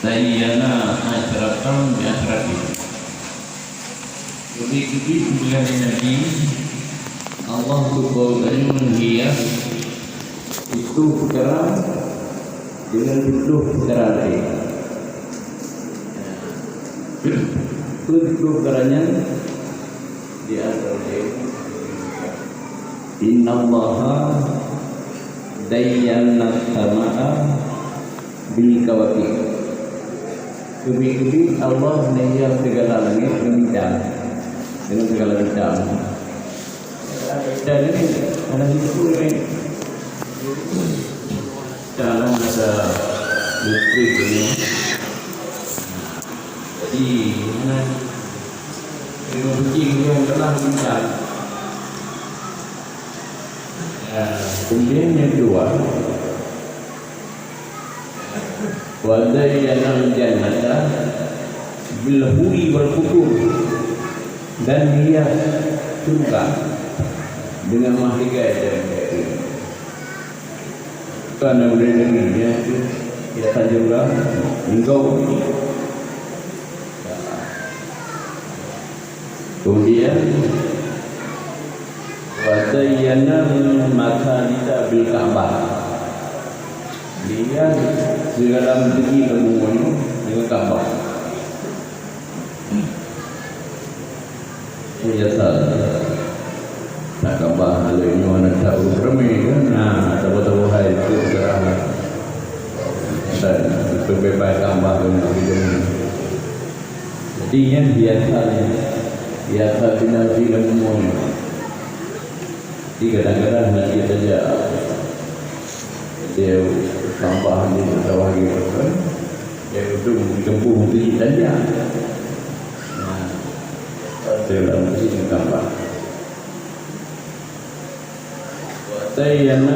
zayyana asyratan bi asyrati. Jadi bulan Nabi Allah Subhanahu menghias itu perkara dengan 10 perkara lain. Itu 10 perkaranya di antara Inna Allaha dayyana sama'a bil kawakib. Kebi-kebi Allah menghias segala langit dengan segala bidang. Dan ini ada itu ini dalam ada listrik ini. Jadi mana teknologi yang telah bincang. Kemudian yang kedua, wadayyana jannata bil huri wal qutur, dan dia surga dengan mahligai dan kaya. Karena udah dengannya itu dia tanjurlah engkau. Kemudian wadayyana makanita bil Ka'bah, dia segala bentuk bangunan dengan Ka'bah. Ya tak Ka'bah lain mana tahu ramai kan, nah tahu-tahu hai itu terang dan berbebas Ka'bah dengan hidup. Jadi yang biasa final film semuanya. Jadi kadang-kadang nanti saja dia Ka'bah ni tertawa gitu kan, dia itu menjemput untuk saja. Dalam sini Ka'bah. Wadayyana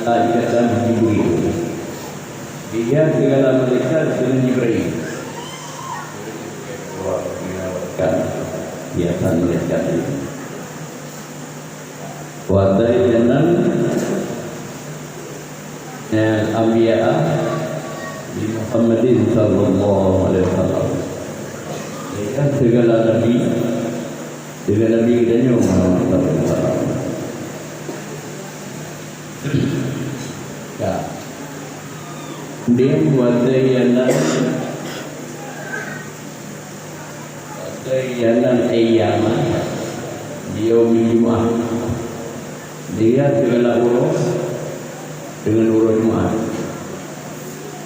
malaikatan Jibril. Dia segala malaikat dengan Jibril. Kan biasa malaikat itu. Wadayyana al-anbiya di Muhammadin sallallahu alaihi wasallam. Dengan segala nabi dan Muhammad sallallahu alaihi wasallam. Ya. Dia wadayyana ayyama di yaumil Jumat. Dia segala urus dengan urus Jumat.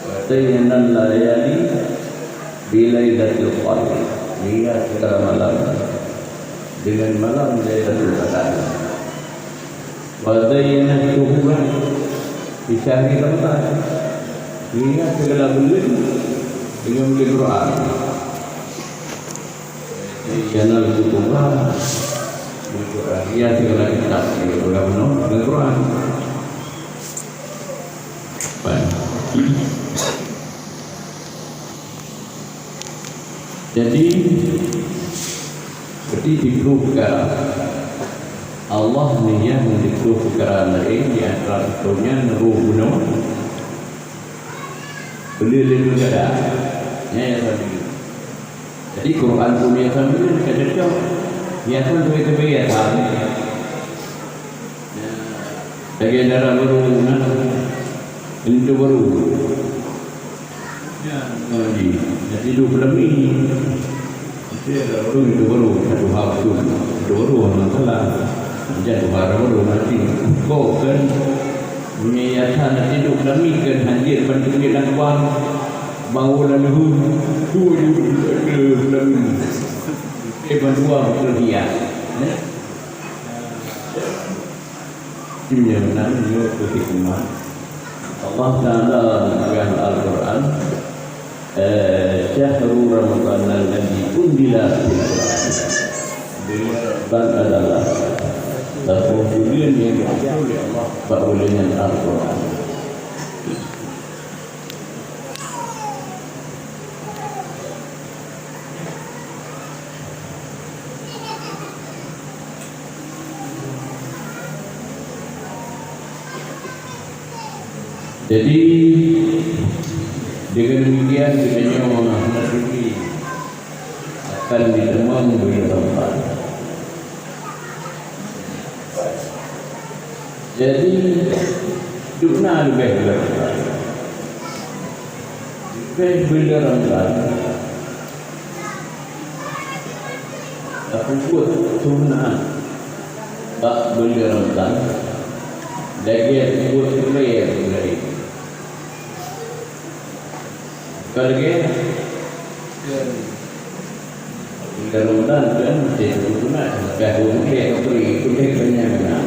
Wadayyana layali bilailatul qadr. Dia segala malam dengan malam Lailatul Qadar. Wadayyana syuhura di syahri Ramadan. Dia segala bulan dengan bulan Quran. Wadayyana syuhura dia segala kitab dengan Quran. Baik. Jadi seperti dikru perkara Allah ni yang mendikru perkara lain di antara contohnya neru gunung beli-beli negara ya tadi. Jadi Quran punya sambil kadang-kadang ya kan begitu ya tadi. Bagi darah baru itu baru. Ya, jadi itu belum ini. Itu baru satu hal itu baru masalah. Jadi baru nanti kau kan menyatakan nanti itu belum ini kan hadir bantu dia lakukan bawa lalu tu belum berdua berlian. Ini yang benar itu hikmah. Allah Taala dalam Al-Quran. Syahrul Ramadan alladzi unzila fil Quran adalah satu bulan yang diajar oleh Allah dengan Al-Quran. Jadi dengan demikian kiranya Nabi akan ditemang oleh Tuhan. Jadi dunia lebih berat. Lebih berat. Aku buat dunia tak berat. Lagi aku buat lebih berat. Kerja Ramadan kan jadi guna kahun dia beri kulit banyak mana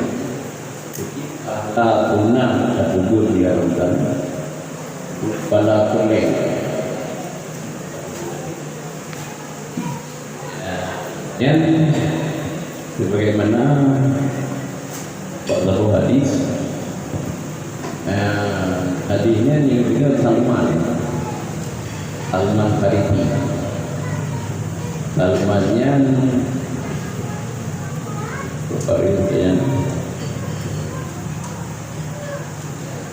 tak guna satu bulan di Ramadan pada kulit yang sebagaimana Pak hadis hadisnya yang benar Salman Farisi. Salmannya Farisian.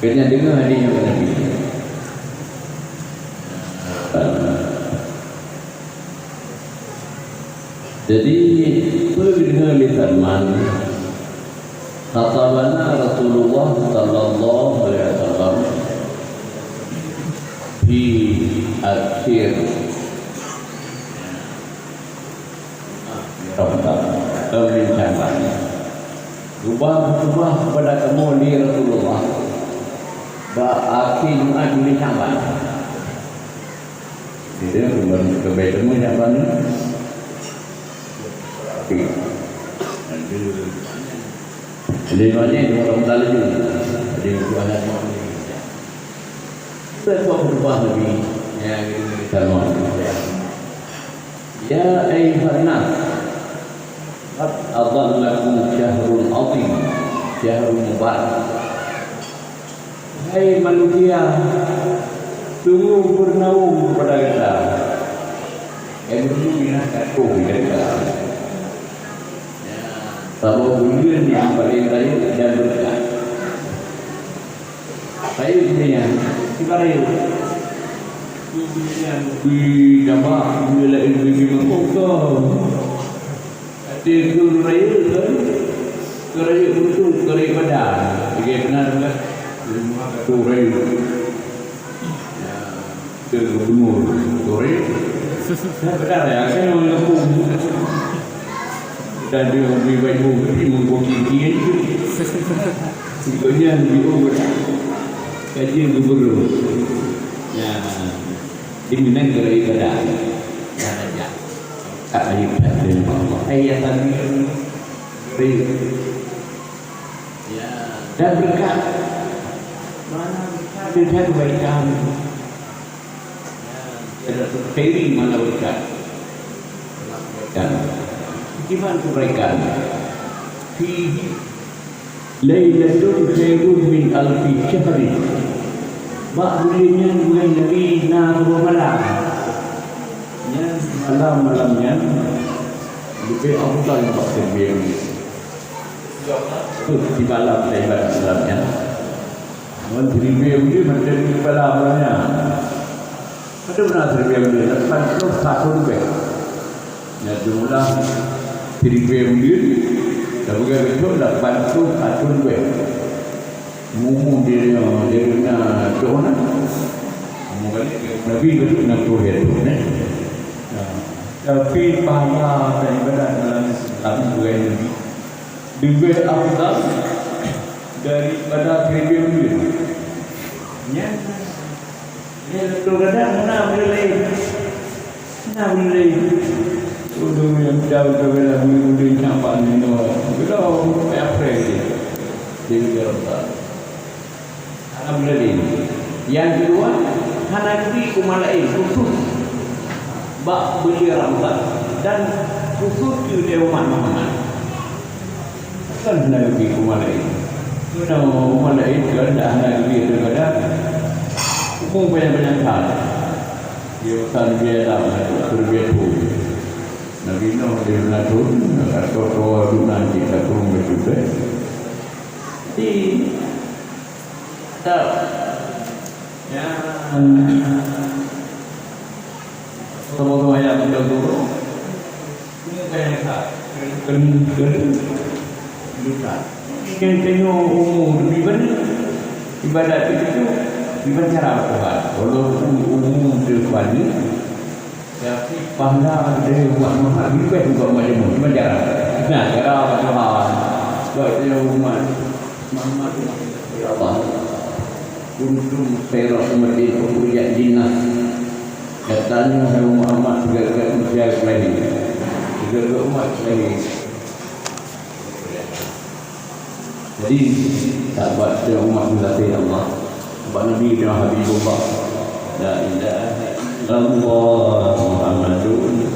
Kena dengar hadisnya Nabi. Jadi berdengar di Salman. Khatabana Rasulullah sallallahu alaihi wasallam di akhir Ramadan pembincangan ubah kepada kamu di Rasulullah akhir Jumat pembincangan jadi kebaikanmu Jumat jadi banyak di Ramadan juga jadi buahnya Sebuah berubah lebih yang Salman. Ya ayuhan nas, qad adallakum syahrul azim, syahrul mubarak. Hai manusia, sungguh bernaung kepada kita. Berjumlah katuh kita. Sama bulan yang paling baik dan berkah. Baik dunia. Sibaraya di dapat bila ini mengkau ada keraya keraya untuk keraya badan bagaimana benar keraya ke gubernur keraya benar ya kan orang kampung dan dia lebih baik mengkongkian sebetulnya lebih benar kajian gubernur ya diminang gerai badan ya aja tak ayat dan ayat tadi ya dan berkat mana berkat kebaikan ya ada seiring mana berkat dan gimana kebaikan fihi lailatul khairun min alfi syahrin maknanya bulan Nabi dua malam ya malam-malamnya lebih afdal untuk terbiar di malam daripada malamnya namun terbiar ini macam di malamnya ada pernah terbiar ini lepas itu satu lebih ya jumlah terbiar ini dan begitu lepas itu satu lebih mumu dia nak dona mungkin Nabi itu nak tuher tapi pahala daripada dalam Islam juga afdal daripada tribun nya itu kadang mana boleh untuk yang jauh berbeda boleh nampak ni kalau apa dia juga Alhamdulillah. Yang kedua, Hanafi kumalain khusus bak beli Ramadan dan khusus di Dewan Muhammad. Kan Hanafi kumalain. Sudah kumalain kan dah Hanafi daripada umum banyak hal. Dia kan dia dah berbeza. Nabi Nuh dia mengatur atau nanti tak kurang berbeza. Di sama-sama yang menjauh ini kayak tengok umur lebih banyak ibadat itu dibaca Al-Quran. Walaupun umum Tuhan ni, tapi pahala dia buat mahal juga juga macam mana cara. Nah, cara Tuhan buat dia umat Muhammad ya Allah. Kuntum khairu ummatin ukhrijat linnas. Katanya Muhammad segala manusia lain. Segala umat lain. Jadi sahabat dia umat mengasihi Allah, sahabat Nabi dia Habibullah, la ilaha illallah Muhammadun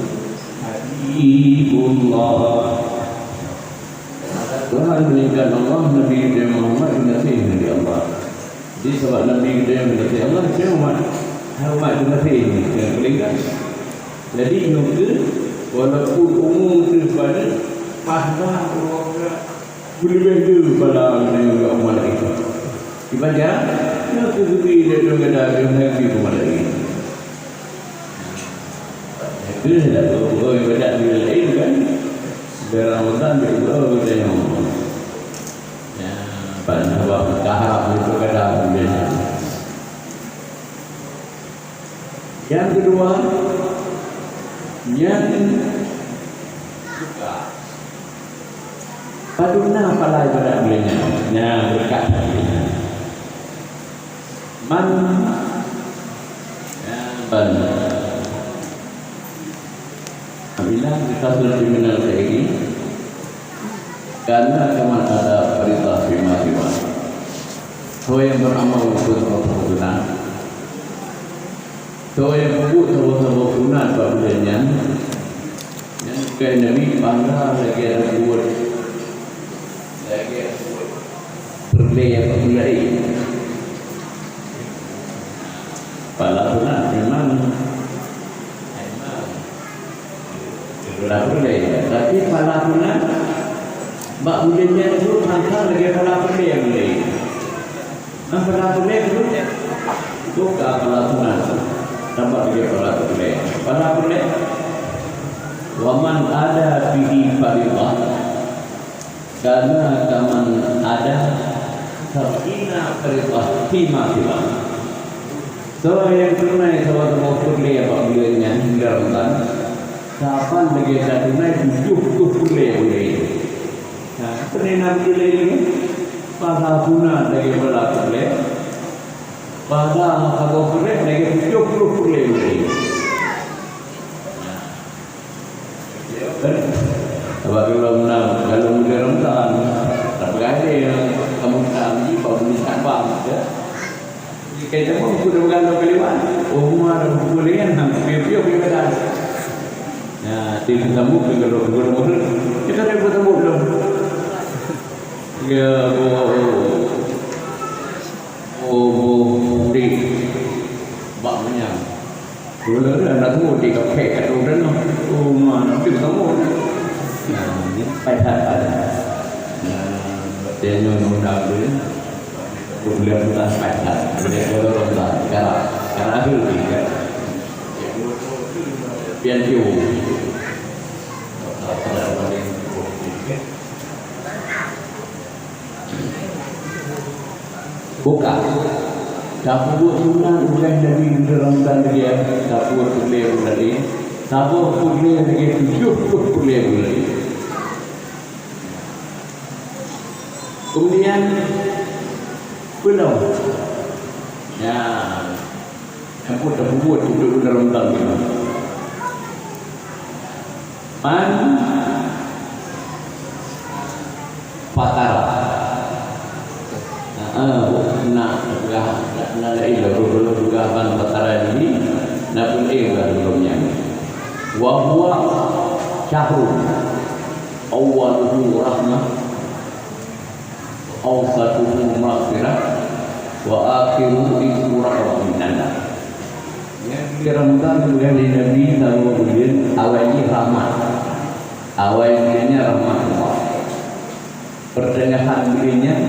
Habibullah. Tuhan meningkat Allah, Nabi dia Muhammad mengasihi Nabi Allah. Jadi sahabat Nabi dia mengasihi Allah, dia umat mengasihi yang meningkat. Jadi juga walaupun umum itu pada pahala Allah boleh beza pada negara umat lagi. Dibaca, nak kesukai dia tu kata dia lagi umat lagi. Itu dah tu, ibadat dia lain kan. Dalam Ramadan dia tu dia yang pada waktu kahar itu kata dia. Yang kedua, yang suka paduna pala ibadat belinya. Ya, berkat belinya. Man ya, apabila kita sudah dimenal ini, karena cuma ada perintah firman. So yang beramal untuk berguna, so yang buat berguna belinya, yang kaya Nabi bangga lagi ada buat. Berbeza mulai pada bulan memang berbeza, tapi pada bulan bak bulannya itu antara lagi pada berbeza mulai. Pada berbeza itu buka pada bulan tambah lagi pada berbeza. Pada berbeza, waman ada bihi faridah. Karena kaman ada sabina perintah timah. So yang tunai sahabat mawfurli apa bilanya hingga Ramadan. Kapan lagi tak tunai 70 boleh. Nah, pernah boleh ini pada guna lagi berlaku boleh. Pada kalau boleh lagi 70 boleh. Sebab kalau mula Ramadan, tak berada kamu tak pergi, baru tak faham. Kita pun sudah bergalau keliwan. Umar boleh kan, piu-piu bergalau. Ya, tidak ketemu, bergalau. Kita dah bertemu belum? Ya, di bak menyang. Dulu nak tunggu di kafe kat rumah. Umar nanti bertemu. Ini pada dia nyuruh dia boleh kita pada dia boleh kita karena itu juga pian tiu buka dapur sunnah ulah Nabi dalam dia dapur boleh dari dapur boleh dari 70 boleh. Kemudian belum ya aku dah buat duduk dalam dalam man patara nak lalu juga man patara ini nak pun belumnya wa huwa syahrun awwaluhu rahmah awsatuhu maghfirah wa akhiruhu ismurah minallah. Ya, Ramadan dari Nabi SAW awalnya rahmat. Awalnya rahmat Allah. Pertengahan belinya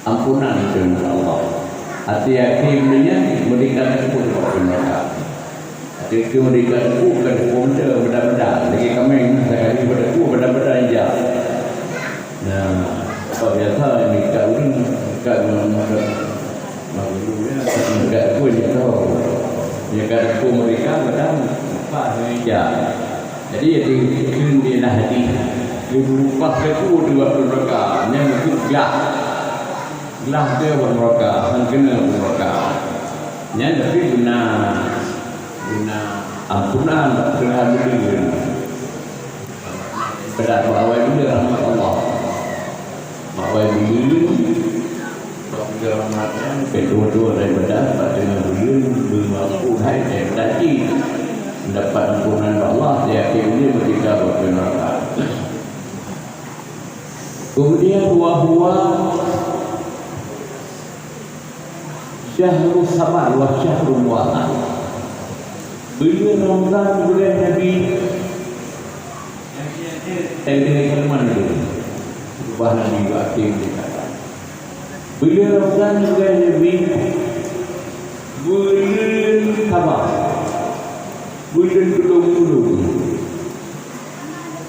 ampunan dari Allah. hati yakimnya memberikan aku kepada mereka. Hati yakim memberikan aku kepada benda-benda. Lagi kami saya kali pada aku benda-benda yang jahat. Nah, apa biasa ini kat orang kat kat aku je tahu. Dia kat aku mereka kadang apa yang jahat. Jadi dia nak hati. Dia berubah aku di waktu mereka. Yang itu gelap. Gelap dia buat mereka. Han kena buat mereka. Yang tapi guna ampunan Tuhan berikan. Pada awal dulu rahmat Allah. Awal dulu rahmatnya kedua-dua daripada pada dulu bermampu hai tadi mendapat ampunan Allah dia akhirnya ketika berneraka. Kemudian wahwa syahrul sabar wa syahrul mu'alah. Bila Ramadan bulan Nabi dengan kalimat itu ubah Nabi akhir dikatakan bila Ramadan bulan Nabi bulan sabar bulan kedua-dua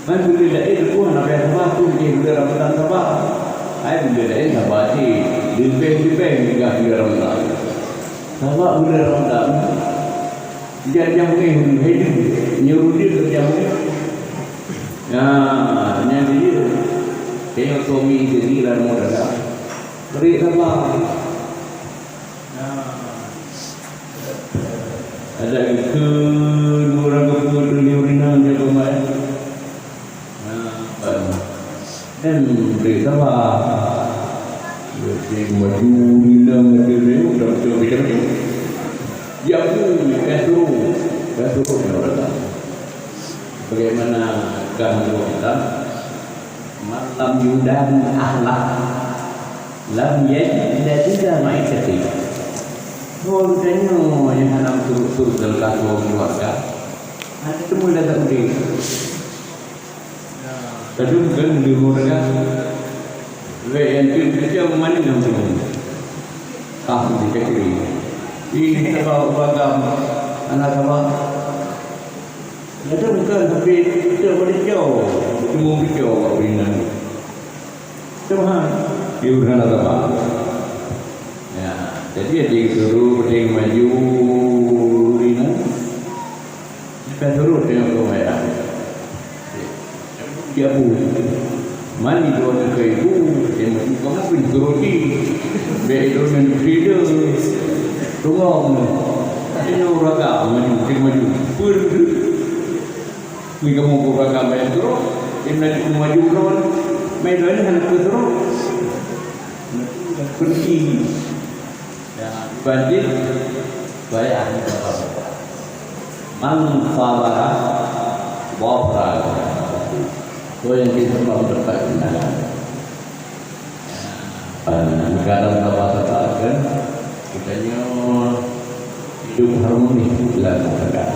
kan bila lain pun Nabi sabar tu bulan Ramadan sabar bila lain sabar si lebih-lebih juga bulan Ramadan sabar bulan Ramadan jam-jam ni hidup nyuruh dia kerja ni. Yang dia tengok suami sendiri lah modal. Beri sabar. Ada ke orang ke dia pemain. Dan beri sabar. Dia maju hilang dia dah macam-macam. Ya pun kasur orang. Bagaimana kamu malam yudan ahlak lam yajid mai ketik. Holanya yang hanam turut dalam kasur keluarga. Ada temu dah tak boleh. Kadang kan di keluarga. Yang kerja mana yang tu? Kamu dikekiri. Ini kalau bagam anak abang ada bukan tapi kita boleh jauh cuma berjauh kat berinan cuma dia berkata apa ya, jadi dia suruh dia maju berinan kita suruh tengok kemayang dia pun mandi dua ke ibu dia maju kamu pun keruti biar itu menjadi tunggu ini orang maju ni kamu bukan main terus ini nanti maju kawan main lain hendak terus pergi bandit bayar manfaat wafra so yang kita mahu dapat negara katakan kitanya hidup harmoni dalam negara.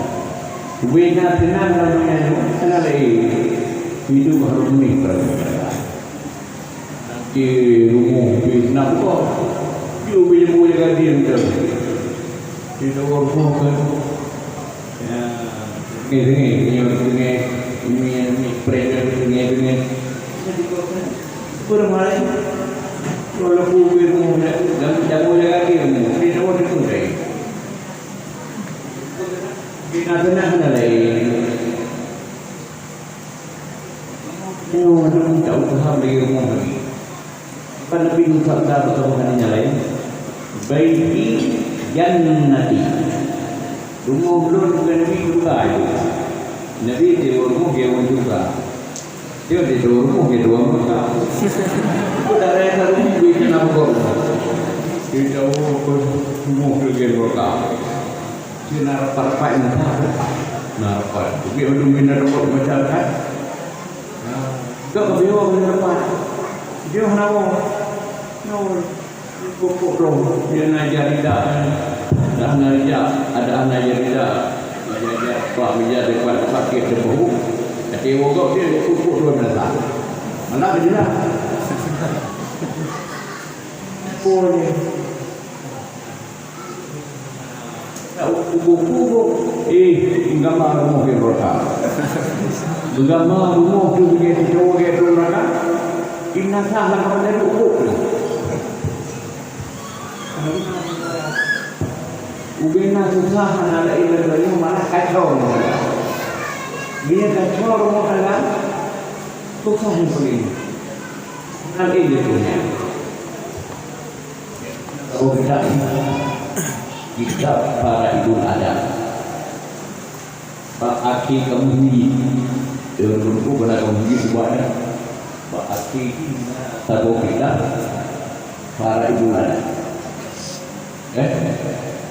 Wena tenang namanya, tenang hidup harmoni berada. Nanti rumah bisnak kok, dia boleh jaga dia macam. Kita orang kan, ini predator dengan. Jadi kau kan, kurang malai. Kalau aku rumah jaga dia, dia orang itu dah. Tenang lain. Oh, ada jauh Tuhan dari rumah lagi. Kan Nabi bersabda perkataan lain. Baiti jannati. Rumah belum dengan Nabi juga itu. Nabi di rumah dia juga. Dia di rumah dia dua muka. Itu dari rumah dia nak kau. Dia jauh ke rumah dia muka. Dia nak parpai nak apa? Dia belum minat buat macam kan? Tak kebiasa minat. Dia nak pokok dong. Dia nak jadi dah. Dah nak ada anak jadi dah. Dia pak menjadi depan pakai debu. Tapi wogok dia pokok dua belas. Mana berjalan? Boleh. kubur-kubur. Gambar rumah yang berkah. Gambar rumah tu begitu cowok yang berkah. Inna sahaja kepada kubur. Ubena susah ada ibadah malah kacau. Dia kacau rumah tangga. Susah yang paling. Kan ini punya. Kalau kita para ibu ada. Pak Aki kemudi, dengan benar kemudi semuanya. Pak Aki satu kita para ibu ada.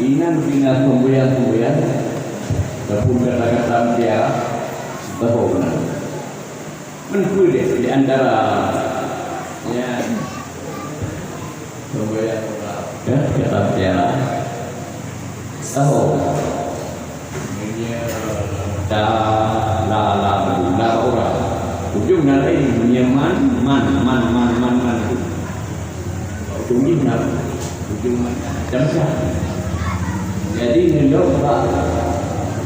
Inan bina tumbuyan, berpun kata-kata dia tahu benar. Menurut di antara ya tumbuyan kata dia tahu. La orang ujungnya lain menyeman man ujungnya jamsah jadi ngelok bak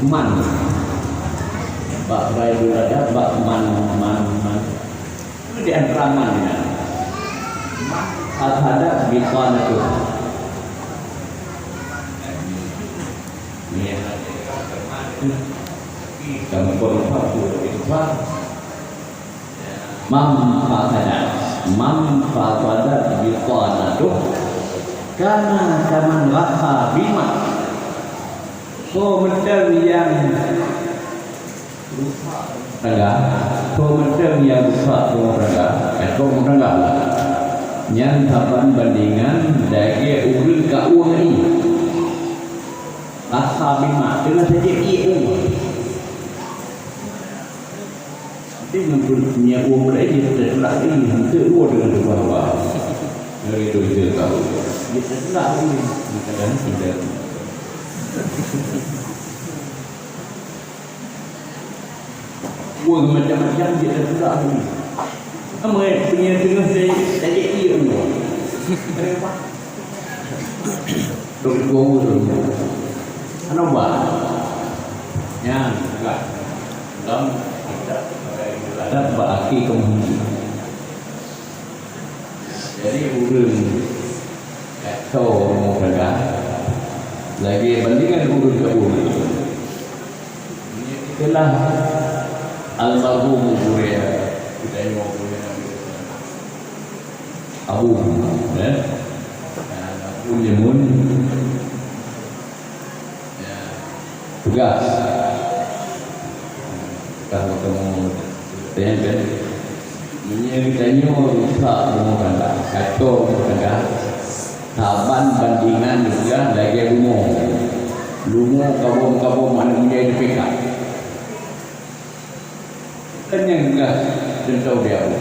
man bak bayi ada bak man itu di antara man ada bitan itu kamu berfakir ikhlas manfaat biqanatuh karena kaman laha bima so mendem yang rusak atau merengah yang tapan bandingan dari urut ka uang ini laha bima dengan saja Dia mempunyai uang berada di dalam ini hampir dua dengan bawah dari itu tahu. Dia tidak ini kadang tidak. Uang macam-macam dia tidak ini. Kamu punya dengan saya jadi dia uang. Kenapa? Dua uang tu. Kenapa? Yang enggak. Dalam ada baki kemudi. Jadi urun kacau mereka lagi bandingan urun ke urun. Itulah almarhum Buria kita yang mau Abu Abu Yemun tugas kalau kamu tanya kita rusak rumah kacau taban bandingan juga lagi rumah kabum mana menjadi PK kan yang enggak tahu dia apa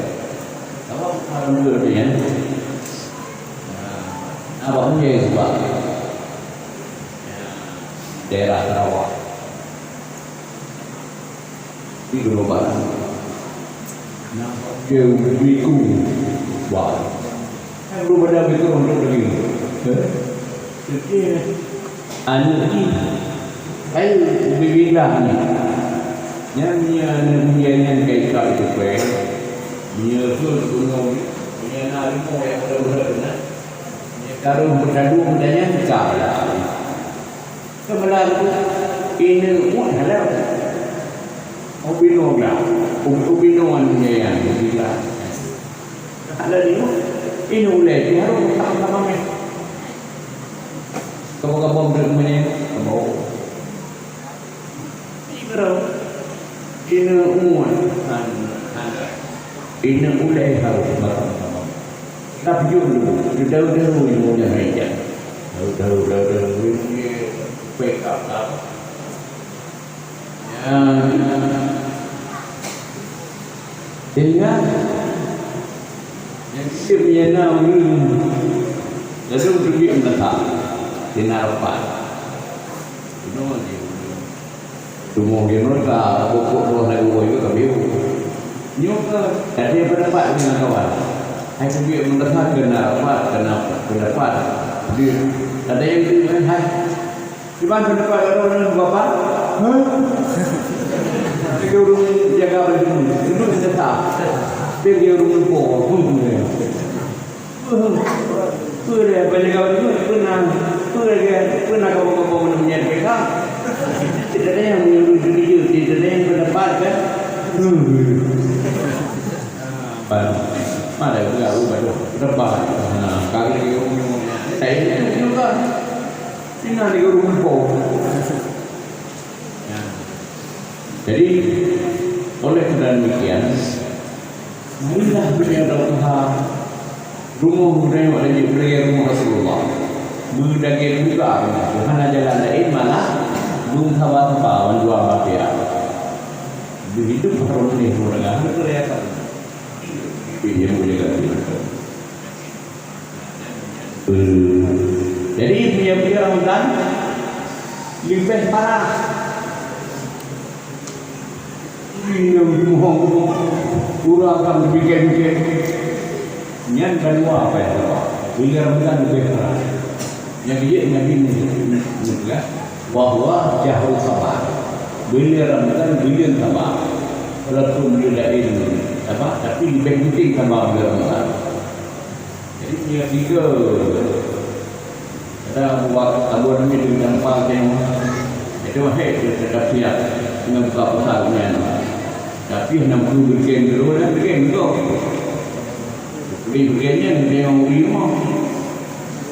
kalau dia apa menjadi sebab daerah Sarawak di global kêu duy cung wow em lu pada betul untuk lagi anu ini ayo bibilah ni yang kayak itu pe nyusul gunung yang hari mau yang benar-benar kalau beradu mudanya sekali kemudian ini pun ada Ubinoan niya yan, bila ada di ini ulit, harus sama-sama kamu bermain kamu ini umuan ini ulit harus sama-sama tapi dulu yang mau aja dahulu ini backup dengan yang sebenarnya ini lalu pergi menetap di Narapan itu dia semua mereka pokok lagi itu kami nyuka tadi berdapat dengan kawan hai pergi menetap ke Narapan kenapa berdapat dia ada yang bilang hai Cuman berdepan orang bapak, dia urung jaga orang ini, itu tetap. Dia urung lupa, dia berjaga orang itu pernah kamu menyerah mereka. Tidak ada yang menyuruh jujur, tidak ada yang berdepan kan? Mana juga ubah berdepan. Kali ini saya juga. Tinggal di rumah. Jadi oleh kerana demikian, marilah beliau Tuhan rumah beliau ada di beliau rumah Rasulullah. Berdaging juga, Tuhan jalan lain malah belum tahu jual bahagia. Begitu perlu ni orang kelihatan. Dia boleh kata. Jadi punya Ramadan lebih parah. Ini mohon kurang akan berfikir-fikir. Yang kedua apa ya? Punya Ramadan lebih parah. Yang dia Nabi juga bahwa jahul sabar. Bila Ramadan bila sabar. Walaupun bila ini apa? Tapi lebih penting sabar bila Ramadan. Jadi punya tiga. Ada buat abuan ini dengan partai itu dia tetap siap dengan buka pasarnya. Tapi 60 bergen dulu dah bergen tu. Bergennya dia orang lima.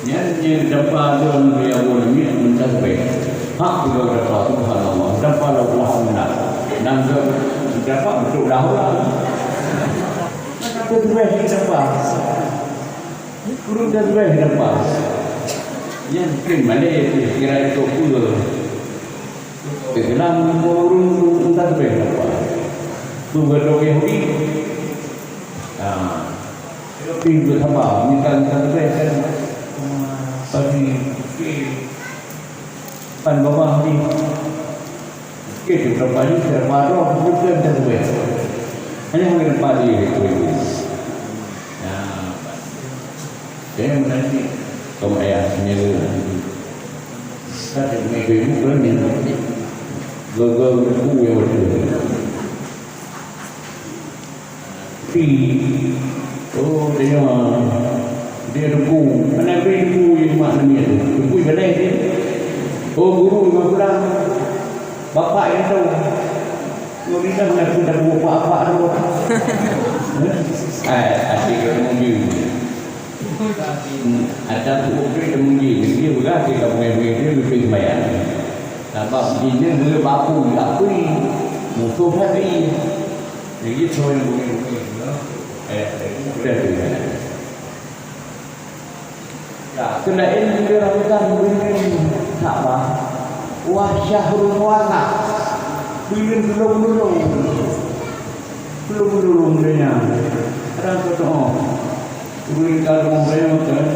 Yang dapat abuan dia abuan ini mencapai hak juga dapat subhanallah. Dapat Allah benar. Dan dapat betul dahulu. Kedua kita dapat. Guru dan dua dapat. Yang mungkin mana kira itu pula kegelam urun entah berapa tu berdoa Yahudi tapi bertambah minta kan bagi pan bawah ni kita berapa ni terbaru bukan terbaik hanya mungkin pagi itu jadi nanti kamu ayah menyelu saya mengenai bukan ni gagal buku yang betul oh dia buku mana beri buku yang maknanya tu buku yang lain dia oh guru yang pulang bapak yang tahu guru dia nak sudah buku apa-apa tu asyik kemudian ada buku dia mungkin dia berarti kamu yang dia lebih bayar. Sebab dia boleh baku apa ni musuh hari jadi tu yang boleh selain dia Ramadan boleh tak apa wah syahrul puasa belum dia ada tu Kemudian kalau mereka kan,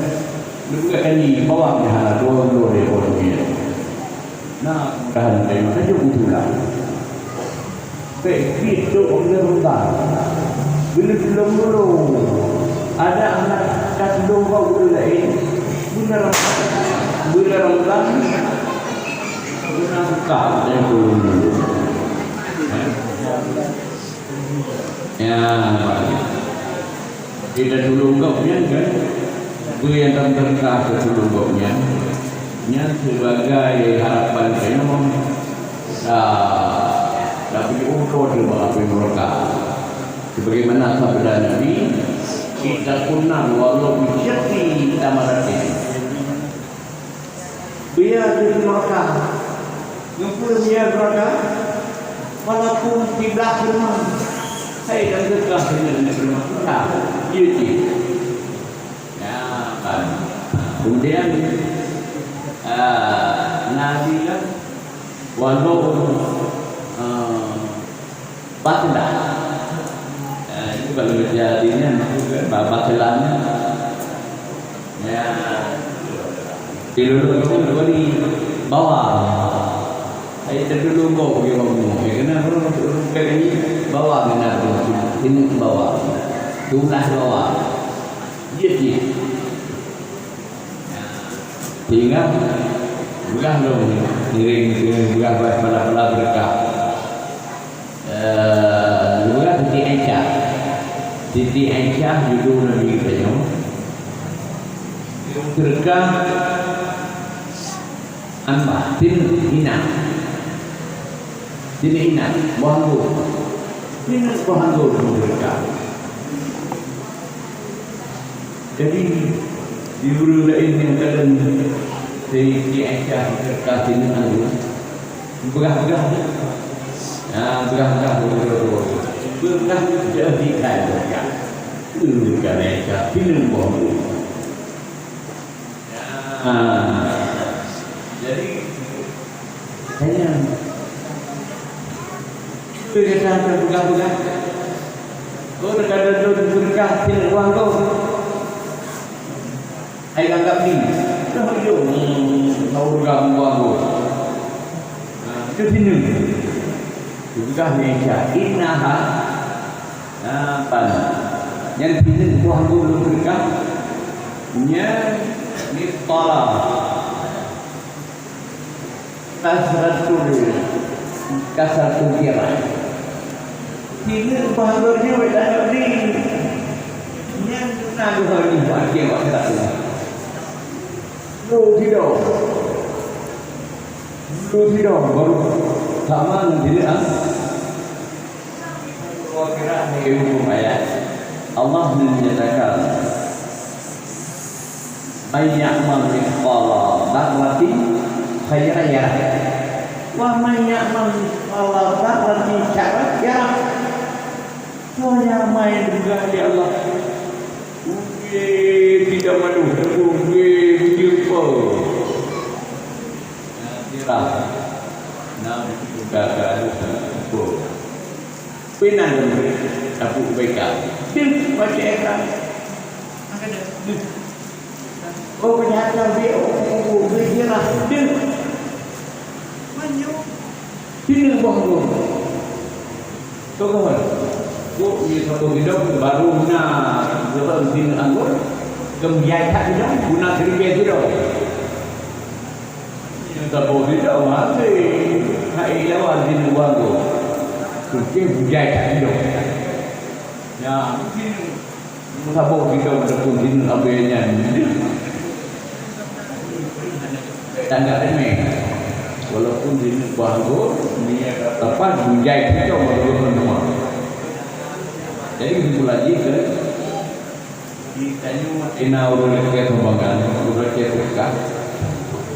mereka kan ni bawa dia dua dia orang dia. Nah, dah ada macam tu betulah. Baik itu orang Ramadan. Belum dulu ada anak kandung kau lain. Bulan Ramadan, bulan buka yang belum dulu. Ya. Kita dulu kau-nya kan yang terdekat ke dulu kau-nya sebagai harapan saya tapi untuk dibahapi mereka sebagaimana sabda Nabi kita kunna walau bisyati tamarati biar di mereka ngumpul biar mereka walaupun di belakang rumah saya dan dekat dengan rumah Yuji. Ya, kan. Kemudian Nabi kan walau batilah. Itu kalau jadinya batilannya ya dulu itu di bawah. Saya dulu kau pergi ngomong, kerana orang ini bawah benar ini bawah. Jumlah bawah dia sehingga Belah dong, iring belah pada berkah. Belah Siti Aisyah. Siti Aisyah judul Nabi kita berkah Anwar tin Ina Bohangur Ina Bohangur berkah. Jadi di guru lain yang kalian Siti Aisyah berkah tin Anwar berkah jadi kaya berkah berkah Aisyah tin Bohangur. Jadi saya berkata berkah-berkah. Kau terkadang tu berkah tidak uang kau. Saya anggap ni. Kau hidup tahu berkah uang kau. Itu sini. Berkah ni saya inaha apa? Yang sini uang kau belum berkah. Nya ni tolak. Kasratul kira. Ini bahagiannya wedak ni. Yang nak hari bahagian waktu tak ada. Lu tidak baru sama tidak. Kira ni hukum ayat. Allah menyatakan ayyamal mithqala dzarratin khairan yarah wa man ya'mal mithqala dzarratin syarran yarah. Yang main juga ya Allah. Tidak malu, jumpa. Dirah. Nam juga ada apa. Penan aku baikkan. Dia baca ekran. Oh penyataan dia, dia lah dia. Manyu. Dia bangun. Tahu kan? Kau ni satu hidup baru nak lepas din anggur, kemudian tak hidup guna seribu hidup. Yang tak boleh hidup masih hai lawan din anggur. Kemudian tak hidup. Ya mungkin tak boleh hidup ataupun din abenya ni. Tanda remeh. Walaupun din anggur ni apa bunjai kita baru semua. Jadi itu lagi ke ditanya ina urut ke tembangan urut ke berkah.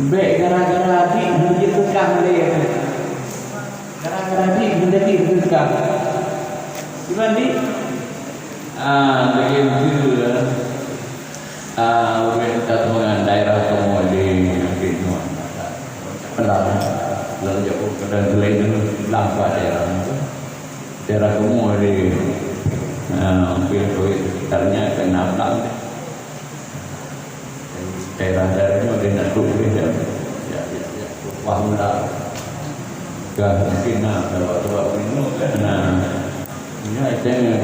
Baik gara-gara di menjadi berkah dia. Gara-gara di menjadi berkah. Gimana ni? Begitu urut tembangan daerah semua di semua. Lalu jauh dan selain lambat daerah semua di hampir sekitarnya kena pelang daerah-daerahnya dia nak turun dia wah mula kan mungkin sebab ini kena ya jangan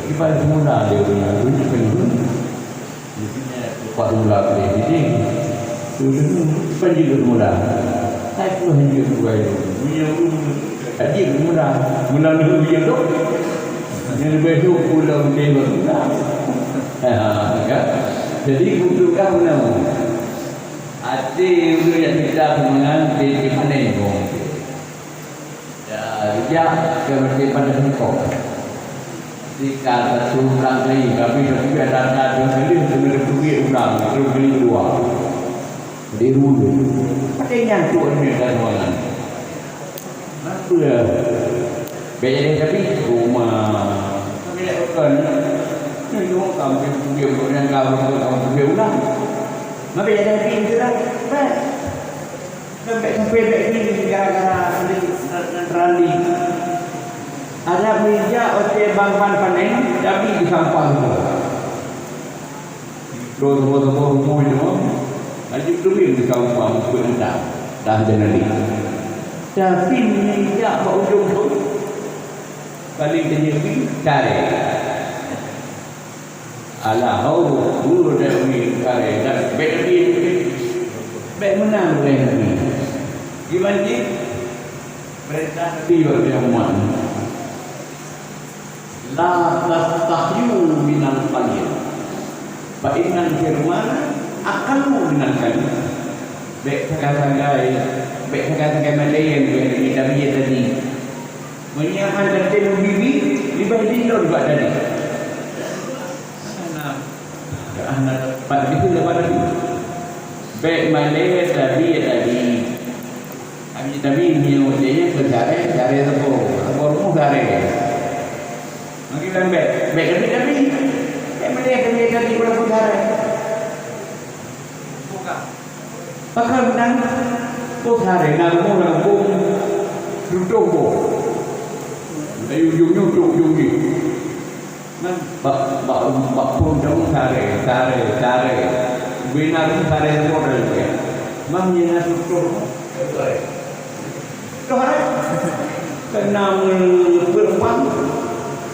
kita semula dia punya bunyi pengen wah mula dia jadi tu penjilu mula saya pun hendak buat punya tadi mula dulu dia tu yang lebih tu pulau dewa kan? Jadi untuk kamu hati itu yang kita menganti di mana itu? Ya, kemudian pada engkau. Jika satu lagi, kami sudah ada kali sebenarnya pergi ulang, terus beli dua. Di dulu. Ada yang tu ni kan orang. Apa ya? Biaya tapi rumah kami nak bukan ni orang kami dia bukan kau dia ulang. Maka ada pintu dah. Sampai ni gara-gara rally. Ada meja okey bang-bang panen tapi di sampah tu. Terus semua lagi tu di sampah berendam dah jadi. Tapi meja kat ujung tu paling terjadi cari. Alah, dulu dah ni cari. Dan baik menang oleh Nabi. Gimana sih? Perintah Nabi yang muat. La tastahyu minal qalil. Fa innal firmana aqallu minal kalim. Baik kata-kata Malayan yang Nabi tadi. Menyiapkan dan bibi dibanding buat tadi. Anak pada itu lepas tadi. Baik Malay tadi. Kami tadi menyebutnya cari tepung rumah cari. Mungkin baik tadi. Baik Malay tadi berapa cari. Pakai benang, cari nama duduk. Ujung ni. Bak pun dong cari. Benar cari model dia. Mamnya tutur. Kenal perempuan.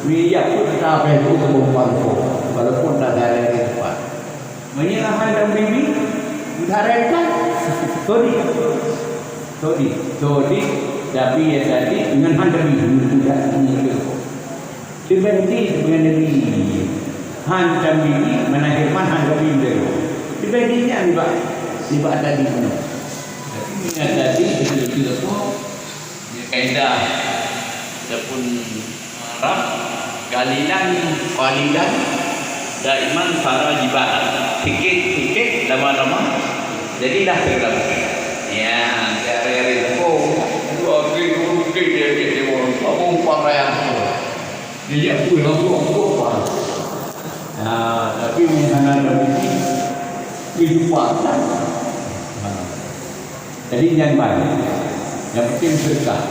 Minyak pun sampai itu perempuan pun. Walaupun tak ada yang cepat. Menyerahkan dan bibi. Utarakan. Todi. Tapi ya tadi dengan handami tidak menyentuh. Dibanding dengan Nabi handami menahirman handami dulu. Dibandingnya tiba tadi pun. Tapi minat tadi betul-betul tu kaidah ataupun Arab qalilan daiman farajibat. Sikit lama-lama jadilah terlalu. Ya, dari dia orang parah dia pun langsung apa. Tapi misalnya Nabi kehidupan. Jadi jangan banyak. Yang penting sedekah.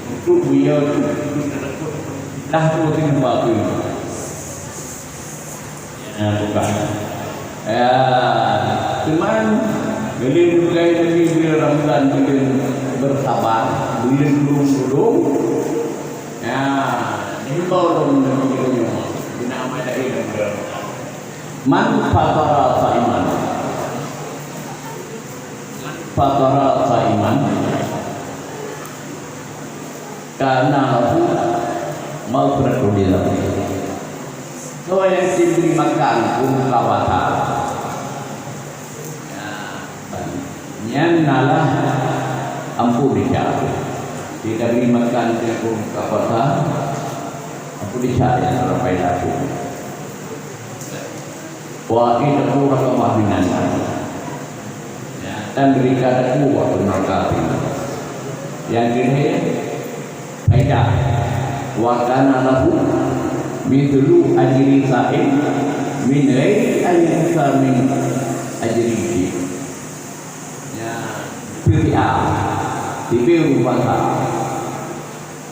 Untuk beliau dah tu dengan bapa. Bukan. Cuman bila Nabi bila Ramadan bila bersabar, bila belum. Ini baru menunjuknya. Bina amal dari Ramadan. Man fatara sa'iman. Karena aku mau berdua. So yang diberi makan pun kawata. Yang nalah ampun dicari. Tidak beri makan pun kawata. Ampun dicari sampai laku. Wa innahu rahmah minan. Dan berikan aku waktu nakati. Yang ini faedah. Wa kana lahu mithlu ajri sa'in min ghairi ajri sa'in ajri. Ya, PPA. TV rupa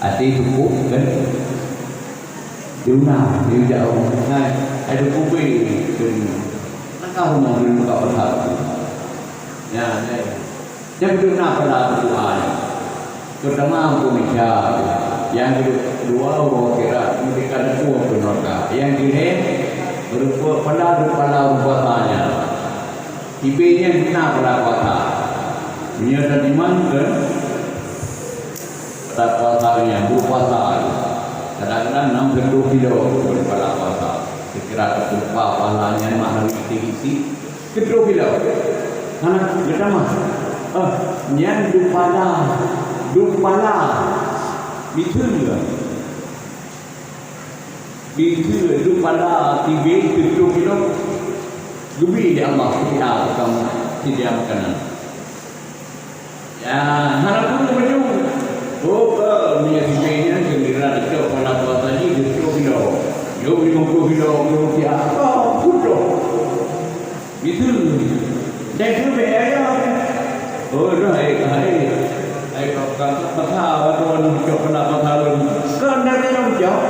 ati cukup kan? Diuna, dia jauh. Nah, ada kubi kan. Nakau mau buka pasar. Ya, dia berdoa pada berdoa. Pertama aku nikah. Yang kedua aku kira mereka dua berdoa. Yang ini berupa pada rupa-rupanya. Ibenya guna pada kota. Punya tadiman ke pada kotanya berupa. Kadang-kadang 60 kilo pada kota. Kira berupa pahalanya mahal isi kedua kilo. Anak pertama, yang dupala, bitul dupala tiga tujuh kilo, lebih di Allah tidak kamu tidak makanan. Ya, anak pun macam, minyak tiganya kira itu pada buat tadi tujuh kilo, 50 kilo rupiah, putus, bitul. Dan itu biaya. Kalau pasal tuan coklat pasal kan dari orang jauh.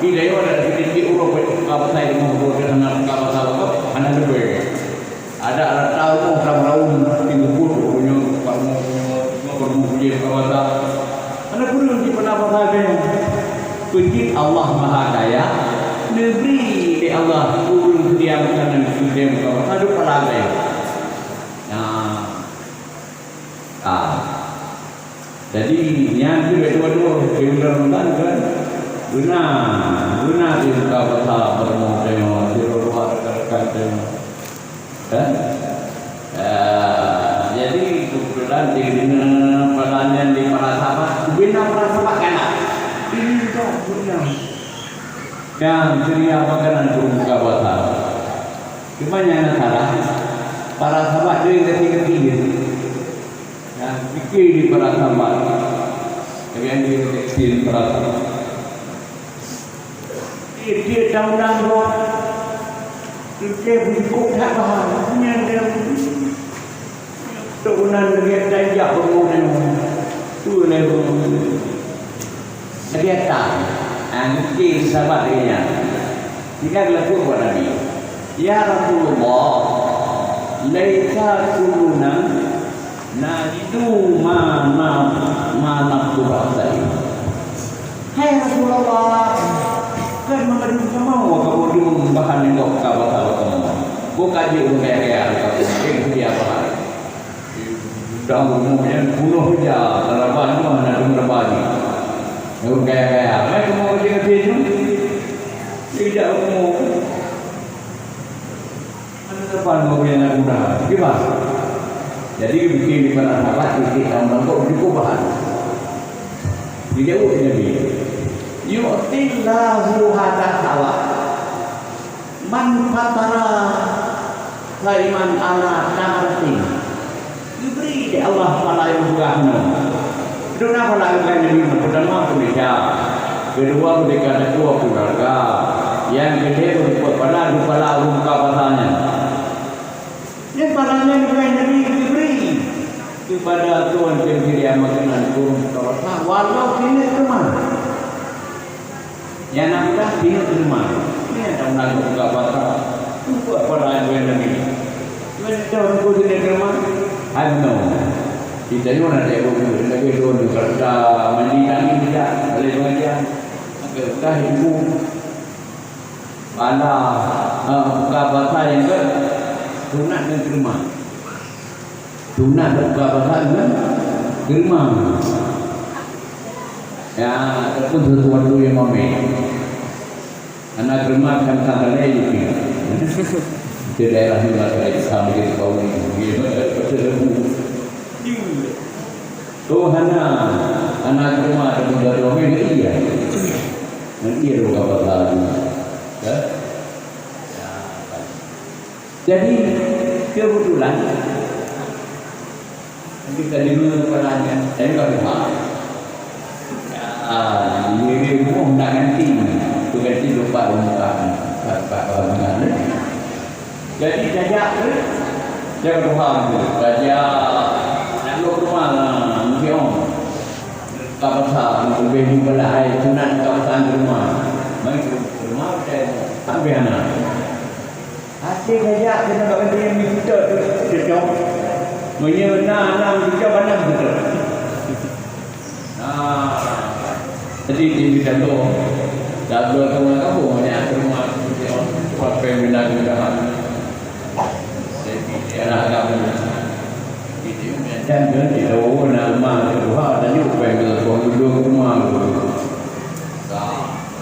Bila itu ada sedikit urut apa saya mau urut dengan pasal apa? Anak lebih. Ada tahu orang tinggal punya kamu punya kawasan. Anak pun di pasal dia. Puji Allah Maha Daya. Negeri di Allah turun diam kanan diam kawasan itu pada Guna di muka bata bermodel di luar rekan-rekan kan? Jadi kebetulan di pelanian di para sahabat, bina para sahabat kanak. Ini tak guna. Yang ceria makanan di muka bata. Cuma yang salah, para sahabat dia ketiga-tiga. Yang fikir di para sahabat, yang di para sahabat. Dia daun-daun buat dia berikut tak faham dia turunan dia daya bermodal tu level dia tak mungkin sahabat dia jika laku buat Nabi ya Rasulullah laika kuluna najidu ma nafsu hai Rasulullah kan mengadu sama kamu di bahan yang kau tahu kamu bukan di umumnya kamu dia apa dah umumnya bunuh dia terlalu mana ada berbagi yang kaya mereka mau dia itu tidak umum ada depan mau yang ada mudah gimana jadi bikin di mana sahabat kita untuk dikubahan tidak umumnya dia yu'tillahu hadahawa man fatara laiman ala tamratin diberi di Allah Ta'ala yang bergahna itu kenapa lakukan ini pertama ketika kedua ketika ada dua keluarga yang kedua berbuat pada lupa muka pasanya yang pasanya diberi kepada Tuhan yang dia makanan turun kawasan walau ini teman yang nak dah dia terima. Ini ada nak buka pasar. Buat apa yang ini? Macam tu dia terima. I know. Kita ni orang ada buku, lagi dua kerja mandi kami tidak, boleh mengajar. Agak ibu. Pada buka pasar yang ke sunat dan terima. Sunat buka pasar dan terima. Ya, ataupun sesuatu yang mami anak rumah kan sangat lain di daerah mana sama kita kau ni Tuhan anak rumah ada benda ramai dia nanti ada apa lagi ya jadi kebetulan kita dulu pelanya saya kalau ini mau nak ganti tu ganti lupa umumkan tak jadi jajak jangan faham jajak nak rumah mungkin kawasan lebih belai sunat kawasan rumah baik rumah tak biasa asyik jajak kita tak ganti yang kita cocok menyena kita pandang betul jadi di bidang tu dah dua tahun kamu banyak rumah buat pembinaan jadi anak kamu itu dan di tahu nama Tuhan dan juga pembinaan dua rumah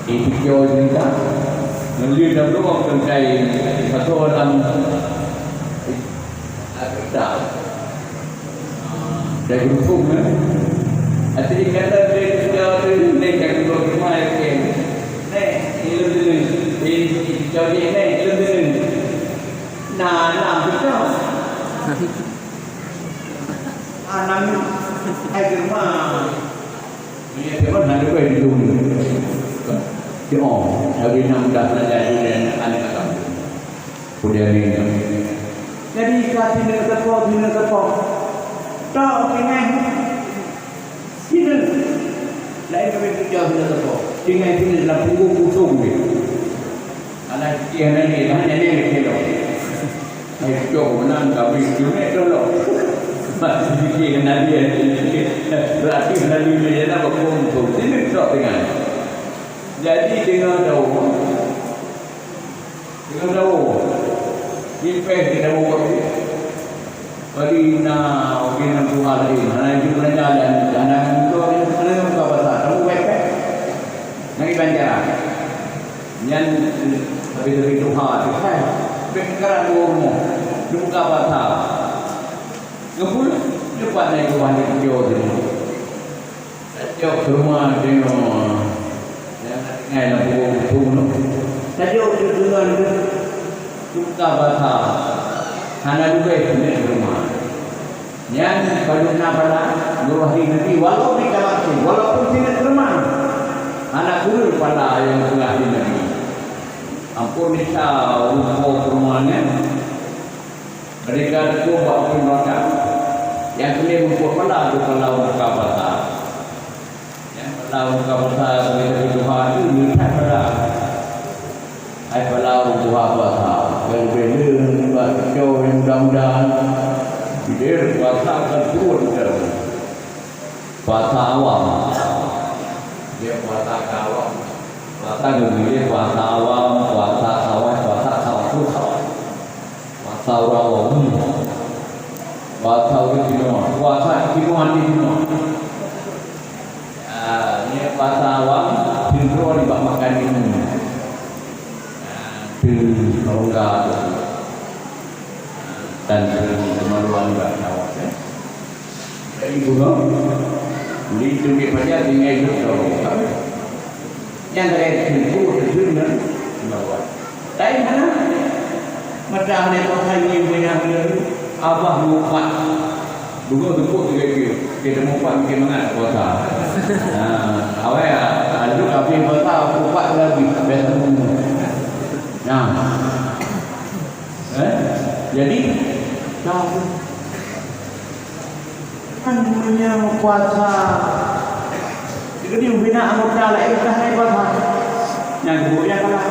itu jauh cerita melihat dalam rumah terkait satu orang tak dari hukum Asli kata dia sudah naik ke rumah yang naik ini jadi naik lebih nah betul anak ke rumah ini memang nak lupa itu dia hari 6 dah jadi dan anak kamu kemudian ini jadi kasih nak terpok tak dengan sini lain kami kerja sudah terpok dengan sini dalam punggung pusung ni anak yang ini hanya ni kilo ayo jauh menang kami cuma tolong masih fikir nabi berarti nabi dia nak berkumpul sini tak dengan jadi dengan daun invest di daun Marina, Marina Tuhan ini, mana itu jalan, jalan itu ada mana muka pasar, kamu baik. Nang Banjaran. Yang habis Tuhan tu kan. Berkeran umum. Buka pasal. Ngepul cepat naik ke wanita jauh ni. Jauh ke rumah tengok. Ngai lampu tu. Tajuk dengan buka pasal. Hana juga ni rumah. Yang kalau nak pada nurahdi nanti walau di kawasan walaupun tidak rumah. Anak guru pada yang tengah di negeri. Ampun nisah rumah-rumahnya. Mereka itu bawa mereka. Yang kena membuat pala itu kalau buka pasal. Yang kalau buka pasal sebagai Tuhan itu lihat pada. Hai pala buka pasal. Berbeda buat jauh yang mudah-mudahan. Dia pasal terturun ke pasal awam. Dia puasa kawam, puasa gembira, puasa awam, puasa sawah, puasa sawah, puasa rawon, puasa kino, puasa kino hati kino. Ini puasa awam, cenderung dibuat makan ini, cenderung dan kemaluan bersawah. Jadi bunga. Di dunia saja tinggal hidup yang dari itu terjun bawa. Tapi mana macam ni kau hanya punya abah muka, dulu tu kita muka kita mana kuasa. Awak ya, ada kami kuasa muka lagi betul. Jadi tahu. Punya kuasa jadi bina anggota lain dah kuasa yang kedua yang kalah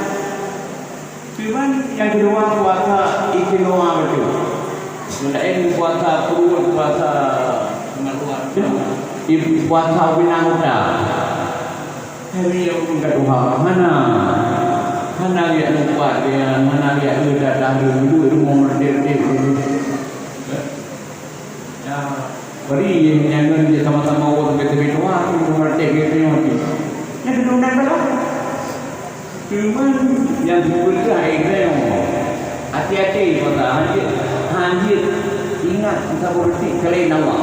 cuman yang kedua kuasa istimewa betul selain kuasa perut kuasa kemaluan kuasa bina anggota hari yang kedua mana dia kuat dia mana dia dah dulu mau merdeka ya beri yang dia sama-sama orang betul-betul orang mengerti betul-betul. Yang kedua adalah cuma yang berbeza itu hati-hati pada hanya ingat kita berhenti selain Allah.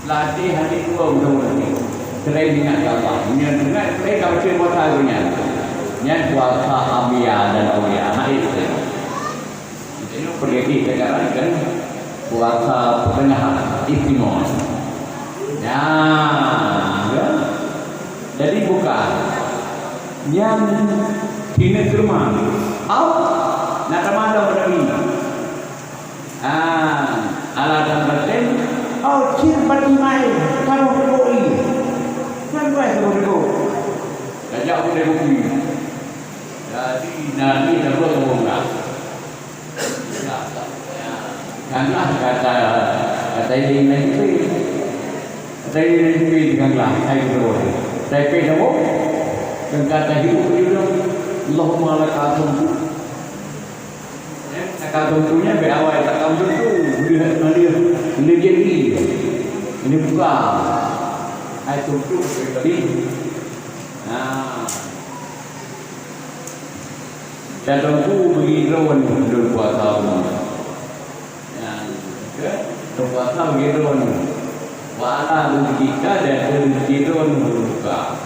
Latih hati dua berhenti selain ingat Allah. Yang ingat selain kalau cuma tahunya. Yang kuasa ambiya dan awliya itu. Itu pergi sekarang kan. Puasa pertengahan istimewa. Ya. Jadi bukan yang ini rumah. Nak mana pada ini? Alat dan batin. Cip batimai. Kalau berkoi. Kan baik kalau berkoi. Kajak boleh bukti. Jadi nanti dah berumur. Karena kata ini nanti, kata ini dengan saya berdoa. Saya pedago, dan kata hidup itu Allahumma lakatum. Lakatumnya berawal lakatum itu dia jadi ini bukan. Itu tadi. Dan aku begitu menurut puasa. Puasa begitu wala kita dan begitu buka.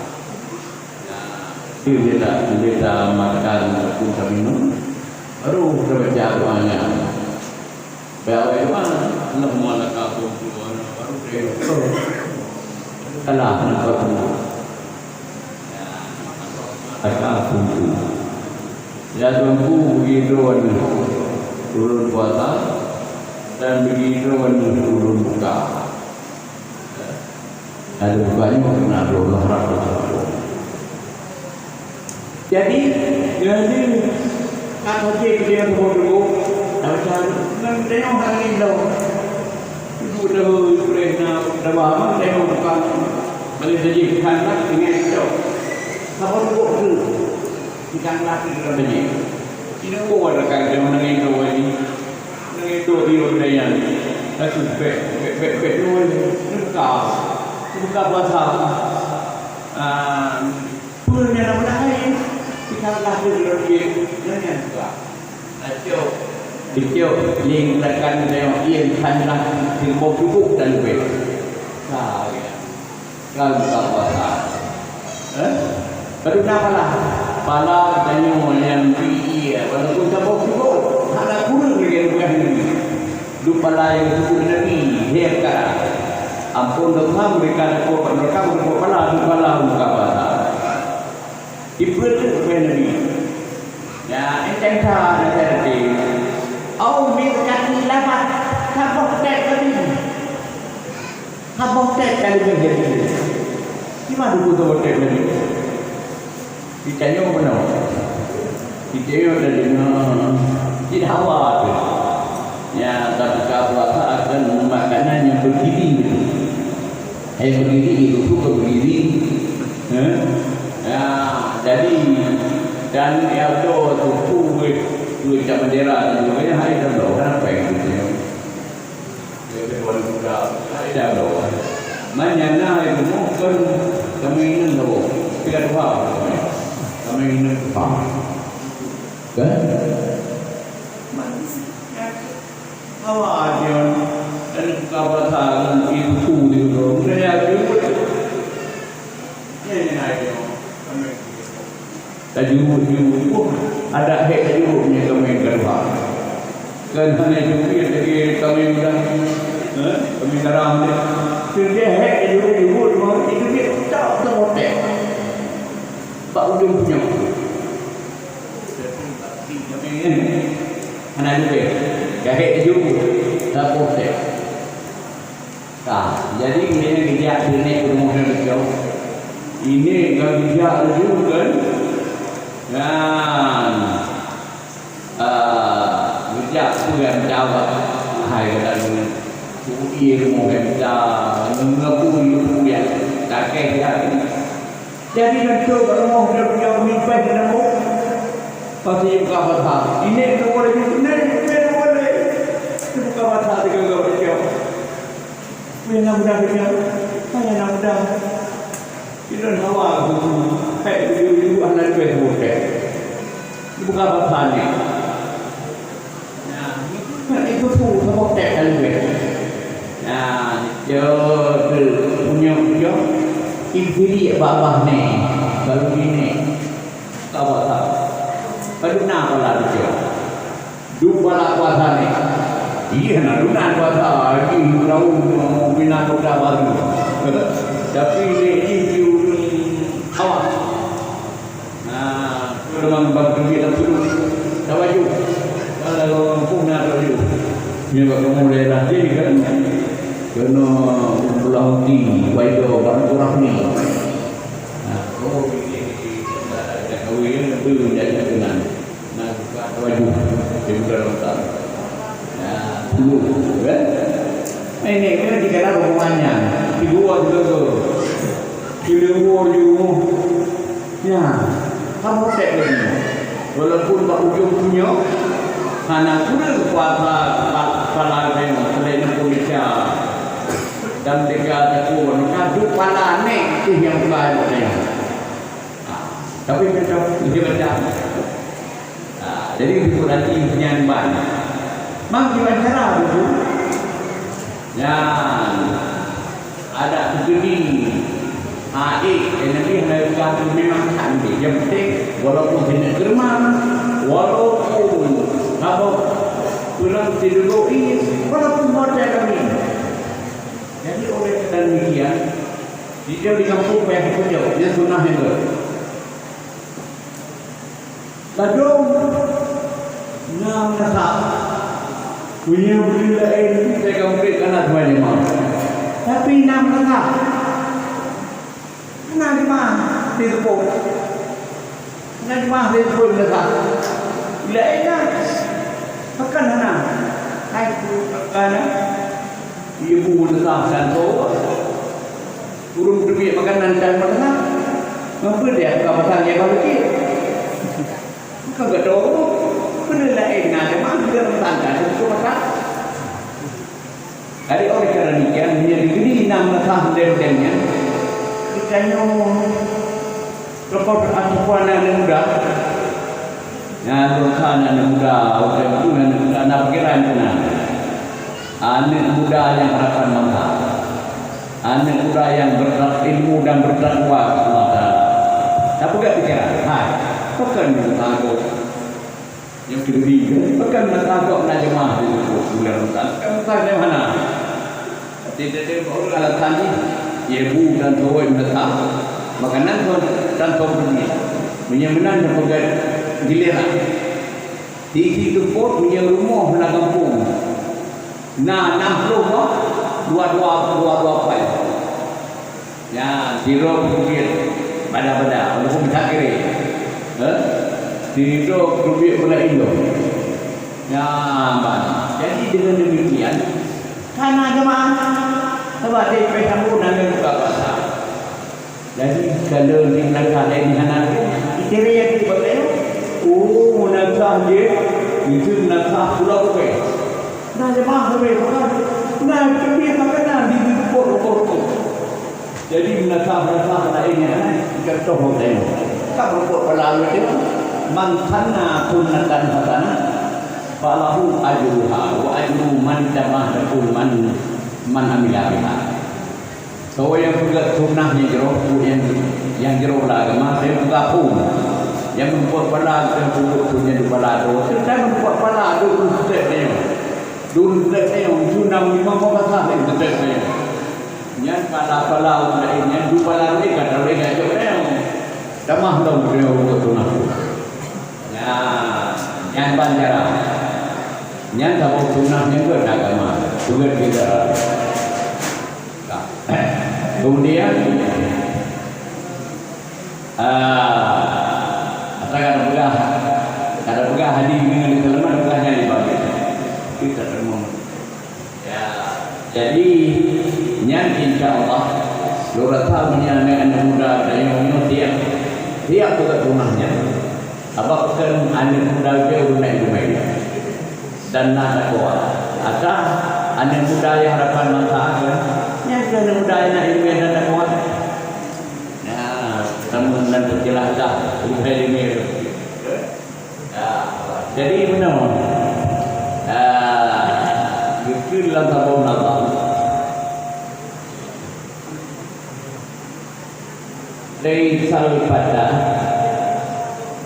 Kita makan kita minum baru baca doanya. Baca mana? Allahumma lakatum baru berdoa. Allah lakatum. Lakatum. Ya Tuhanku begitu turun puasa dan begitu turun buka. Ada bukanya kena Allah rahmat. Jadi kata dia dulu, macam nang tengok hari ini dulu dah lama tengok bukan balik saja kanak dengan itu. Apa tu? Ikan lagi dalam biji. Ini bukan rakan dia mana itu ini. Nang itu di rumah dia. Tapi bet dulu ni buka bahasa. punya nama lain. Kita lahir dari dengan juga. Kecil yang lekan dengan ia hanyalah ilmu cukup dan lebih. Saya kalau tak bahasa. Baru nama lah. Pala tanya yang dia, walaupun tak cukup, ada kurang dengan buah ini. Lupa lain cukup nabi, heka. Ampun dosa mereka berkata pala muka bahasa. Ibarat nabi. Ya, entah dah tadi. Au minta lamat, habok tek kali. Habok tek kali begini. Gimana tu habok tek kali? Ditanya mana? Ditanya dari mana? Tidak awal. Ya, tapi kalau akan makanan yang berdiri, berdiri itu suka berdiri. Ya, jadi dan yang tu tu cap bendera tu banyak hari dah dah orang apa yang tu. Dia boleh buka dah dah. Mana nak itu mungkin kami ini dah. Tidak apa. Kami ini apa? Kan? Awak dia dan kawasan itu di dalam dia juga. Ini aja. Tajuk ada hak tajuknya kami kerja. Kan hanya juga jadi kami bilang, kami dalam dia. Kerja hak tajuk mau itu dia tak termotek. Pak ujung punya. Kami ini anak juga. Hak tajuk tak termotek. Jadi ini kerja ini kemudian kita. Ini kerja juga. Dan sejak bulan Jawab hari dan uji mungkin mengaku yang kakek dia. Jadi tentu kalau mau dia mimpi dengan mu, pasti buka mata. Ini tu boleh, ini boleh. Buka mata dengan kau dia. Mana mudah dia? Mana mudah? Kita hawa tu. Itu anak dua bukan. Buka bahasanya. Nah, itu tu sama tak kan dua. Nah, punya impiri bawah ni, baru ini. Kau bahasa. Baru nak pula dia. Dua lah bahasa ni. Iya, nak dua bahasa. Ini tahu minat kita baru. Tapi ini awak. Memang bagi kita dulu. Dah baju. Kalau punya baju. Ni kalau mulai nanti kan kena pulang di Waido barang kurang ni. Oh ini dah kahwin belum jadi kenal. Nak baju di bulan Ramadan. Dulu kan. Ini kan dikira rumahnya. Di luar juga. Di luar juga. Ya. Kamu tak lagi. Walaupun tak ujung punya, karena sudah kuasa kepala memang selain Indonesia dan negara itu mengadu kepala ni yang baik ni. Tapi macam dia macam. Jadi itu nanti penyanyian. Mak gimana cara itu? Ya, ada begini. Nabi Nabi memang cantik. Yang penting walaupun jenis german, walaupun apa pulang tidur ini, walaupun modal kami. Jadi oleh kerana demikian, dia di kampung banyak punya dia sunnah yang ber. Lalu nam nasab punya benda lain saya kampung anak banyak mah. Tapi nam nasab Nanti mah di depan, nanti mah di depan dekat. Lainnya, makan mana? Aku makan. Ibu dekat kantor, burung duit makanan dan makan. Mampu dia kawasan yang balik. Kau gak tahu, benda lain nanti mah dia mentangkan itu makan. Jadi oleh kerana demikian, dia diberi nama sah dan. Kayaknya rekod itu anak pikiran kena. Anak muda yang harapan mangsa. Anak muda yang berilmu dan bertakwa kepada Allah Taala. Tapi gak pikiran. Hai, bukan takut. Yang ketiga, bukan takut nak jemaah di bulan Ramadan. Kamu tahu dari mana? Tidak baru alat tadi. Ibu dan tua menetap. Makanan pun dan tua dunia. Menyamanan dan pegang giliran. Tinggi itu pun punya rumah nak kampung. Nah, 60 kok dua poin. Ya, zero bukit pada walaupun tak kira. Zero bukit pula Indo. Ya, jadi dengan demikian, karena jemaah sebab dia bersambung dengan buka puasa. Jadi kalau di Melaka di sana itu yang dipakai. Oh, nakah dia itu nakah pulau ke. Nah, jemaah sampai makan. Nah, kami makanan di pokok-pokok. Jadi nakah lainnya kita tahu tengok. Tak berbuat pelalu itu mangkana punatan hatana falahu ajruha wa ajru man tamah dakul man amila biha. So yang juga sunnahnya yang jero agama saya bergabung. Yang membuat pala dan pukul-pukulnya di pala itu. Saya membuat pala dulu setetnya. Dulu setetnya sunam 5 pasal yang setetnya. Yang pala-pala lainnya dua pala ini kata mereka jauh. Damah dong beliau untuk tunah. Ya, yang banjaran. Yang tahu tunahnya itu agama. Juga kita. Kemudian ada pegah hadir dengan kelemahan pegahnya dibagi kita terima. Ya, jadi yang insya Allah lurah tahu anak muda dan yang tiap juga rumahnya. Apa pekan anak muda jauh naik rumah dan nak kuat. Atau anak muda yang harapan manfaat yang anak muda yang naik rumah dan nak kuat. Namun dan berjelasah lebih ini. Jadi benar. Itu dalam tabung Allah. Dari sal pada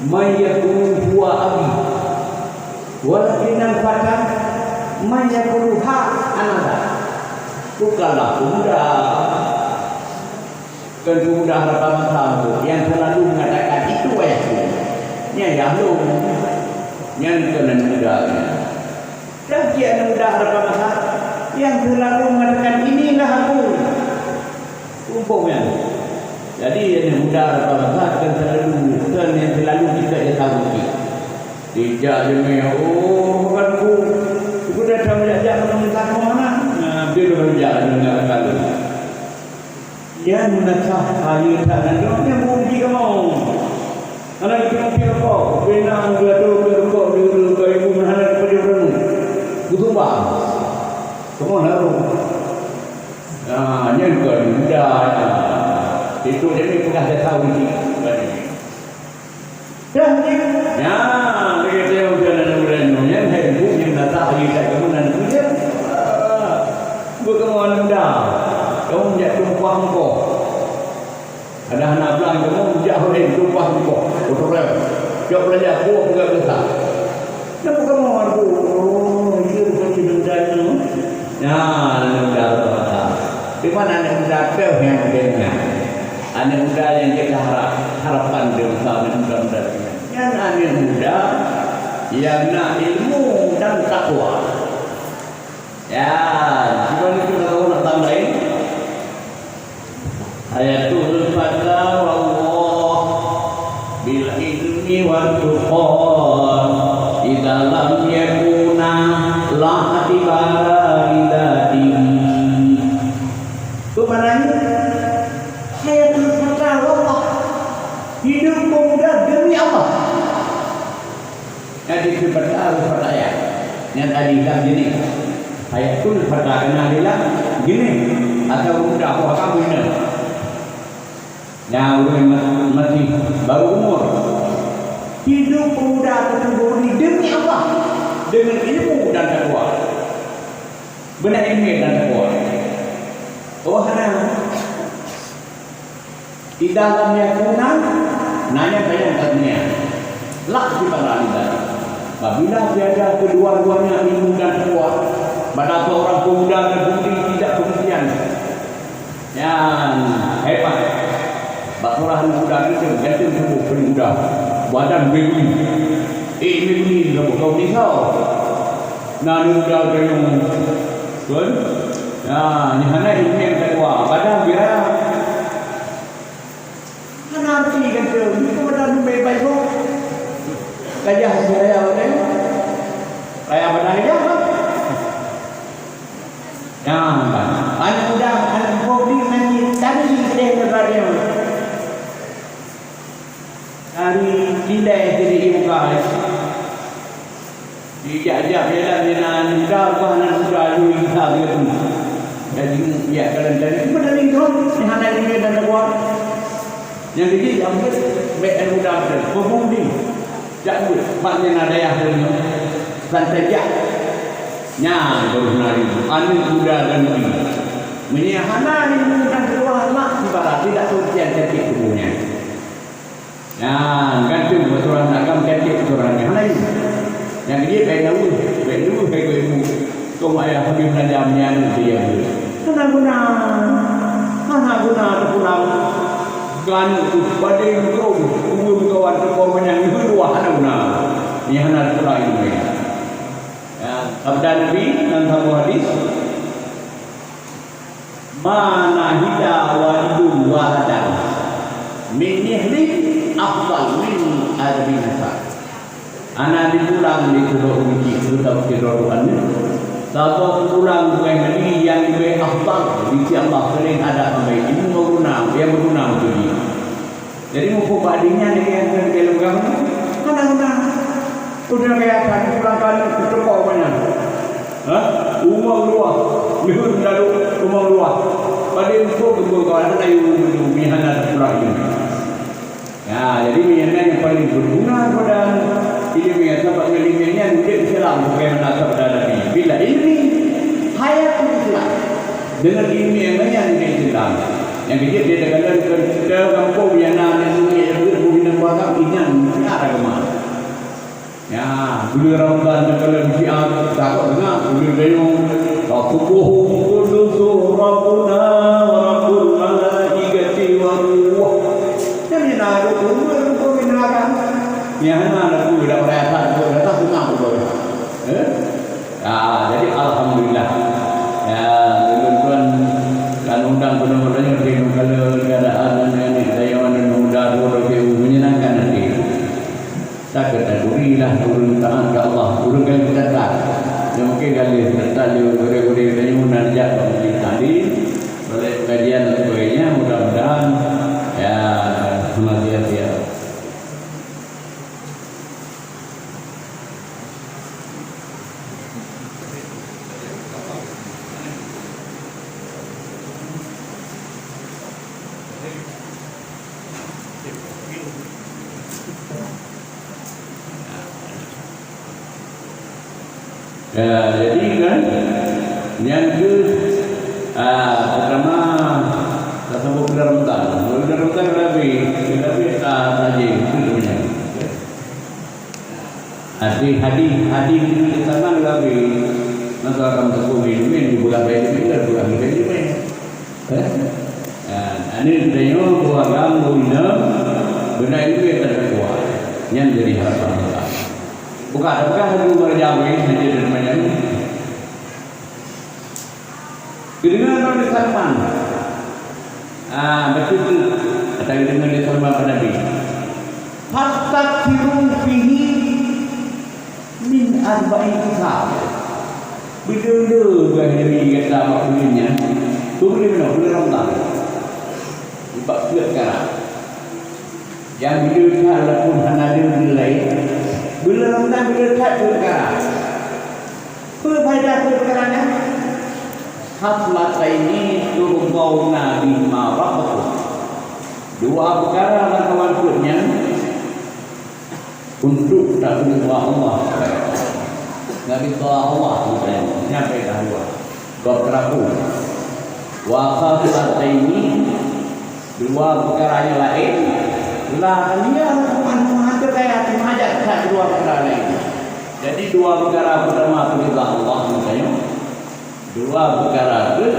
mayakun huwa abi. Walakinan pada mayakun ha anada. Bukanlah pemuda. Pemuda harapan tahu yang selalu mengatakan itu ayahku. Yang lalu yang kena mudanya. Dan dia muda harapan tahu yang selalu mengatakan inilah aku. Umpamanya. Jadi yang muda harapan tahu kan selalu kita tahu. Tidak demi bukanku. Aku datang belajar menemukan mana? Dia belajar dengan kalau. Yang menakah air tanah dia muji kamu. Anak kita pilih kau, benang gaduh berukok dulu kau ibu menghadap pada orang. Butuh bang, kamu lalu. Yang kau muda, itu jadi pernah saya tahu ini. Dan ya, begitu yang jalan jalan yang heboh yang datang hari saya kemudian tu je. Bukan orang muda, kamu menjadi perempuan kau. Ada anak belang kamu menjadi orang perempuan kau. Betul-betul. Jauh belajar buah enggak besar. Kenapa kamu aku? Oh, itu macam muda tu. Ya, anak muda besar. Di mana anak muda tu yang dengar? Anak muda yang kita harapkan di besar dan muda. Yang anak muda yang nak ilmu dan takwa. Ya, gimana kita tahu nak tambahin? Ayatul fata wallah bil ilmi wal tuqa idza lam yakuna la atibara lidatihi. Itu maknanya hayatul fata wallah, hidup pemuda demi Allah. Jadi sebentar pertanyaan yang tadi bilang gini, hayatul fata kena bilang gini atau muda apa kamu ini? Yang masih baru umur, hidup pemuda atau demi Allah. dengan ilmu dan takwa. Benar ilmu dan takwa. Oh hana di dalamnya kuna nanya kaya katanya lak di paralida. Apabila tiada kedua-duanya ilmu dan takwa, pada orang pemuda dan putri tidak kemudian yang hebat. Bakulah muda itu gantung tubuh pemuda, badan begini, begini kau ni kau. Nani muda kau kan? Ni hana ilmu yang takwa, badan biara. Hana arti gantung, ni badan baik kau. Kaya saya apa? Kaya badan dia apa? Anak muda, anak bobi nanti tadi kita berada dari tidak jadi ibu kaya. Dijajak jalan dengan muda, anak muda itu ihab itu. Jadi ya kalau dari itu dari itu, hanya ini dan takwa. Yang ini ambil baik muda betul, pemudi. Jangan maknanya ada yang punya santai nya berunari anak muda dan ini menyahana ilmu dan keluar mak ibarat tidak tujuan cantik tubuhnya. Gantung betulan agam cantik betulannya hana ini yang dia baik dulu baik ilmu kau ayah habis najamnya dia hana guna terpulang gan tu badai kau umum kawan terkau yang itu dua hana guna ini hana terpulang ilmu. Sabda Nabi dalam satu hadis, mana hida walidun waladan min nihli afdal min arba'in nasa. Anak dipulang di kedua uji sudah kedua anu. Satu pulang bukan hari yang lebih afdal di sisi Allah sering ada sampai ini berguna, dia berguna untuk dia. Jadi muka adiknya ni yang kalau kadang-kadang sudah kayak tadi pulang kali itu kau banyak. Rumah luar, mihun lalu rumah luar. Pada itu kedua kawan saya untuk mihana pulang ini. Ya, jadi mihana yang paling berguna pada ilmu yang sampai ilmunya dia Islam bagaimana sabda Nabi. Bila ilmu hayat Islam dengan ilmu yang banyak dengan Islam. Yang dia katakan kita kampung yang nak ni berbina kuasa ini ada kemana? Ya, bila Ramadan kalau Syiah takut dengar, bila dayung subuh qudusu rabbuna rabbul malaikati wa ruh. Jadi nak itu minarakan. Ya, nak itu dah berasa dengar betul. Jadi alhamdulillah. Ya, tuan-tuan kan undang benar-benarnya kalau keadaan ini dayung dan mudah menyenangkan nanti. Tak kata durilah turun taat ke Allah, turun kali kita tak. Mungkin kali kita boleh dari munajat tadi, oleh kajian dan sebagainya. Mudah-mudahan ya semangat. Jadi kan yang ke pertama tersebut bulan Ramadan lebih saja itu sebenarnya. Hadis itu sama lebih maka akan terkumpul di bulan Ramadan bulan Ramadan. Ini tanya bukan guna benar itu yang terkuat yang jadi harapan kita. Bukan hanya berjauh saja dan banyak. Kedengaran oleh Salman. Betul kata dengan Salman pada Nabi. Fastaghfiru fihi min arba'in kitab. Bila Nabi kata maksudnya, tu boleh benar bulan Ramadan. Sebab sekarang yang bila walaupun hanya nilai bila Ramadan bila tak perkara. Apa faedah perkaranya? Haflat ini turbauna bima rabbuh. Dua perkara lawan kurnya untuk takwa Allah. Nabi Allah nyampe dah dua perahu. Wa khafataini, dua perkara yang lain. Lah dia menghadir kayak mengajak ke dua perkara lain. Jadi dua perkara pertama perintah Allah misalnya. Dua perkara itu